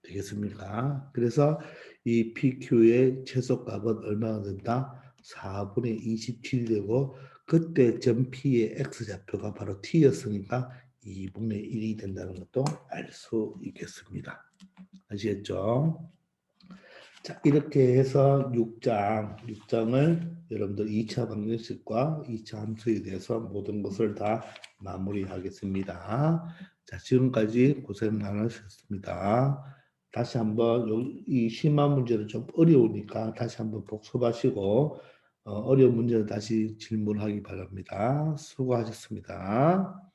되겠습니까? 그래서 이 PQ의 최소값은 얼마나 된다? 4분의 27이 되고 그때 점 P의 X좌표가 바로 T였으니까 2분의 1이 된다는 것도 알 수 있겠습니다. 아시겠죠? 자, 이렇게 해서 6장을 여러분들 2차 방정식과 2차 함수에 대해서 모든 것을 다 마무리하겠습니다. 자, 지금까지 고생 많으셨습니다. 다시 한번 이 심화 문제는 좀 어려우니까 다시 한번 복습하시고 어려운 문제는 다시 질문하기 바랍니다. 수고하셨습니다.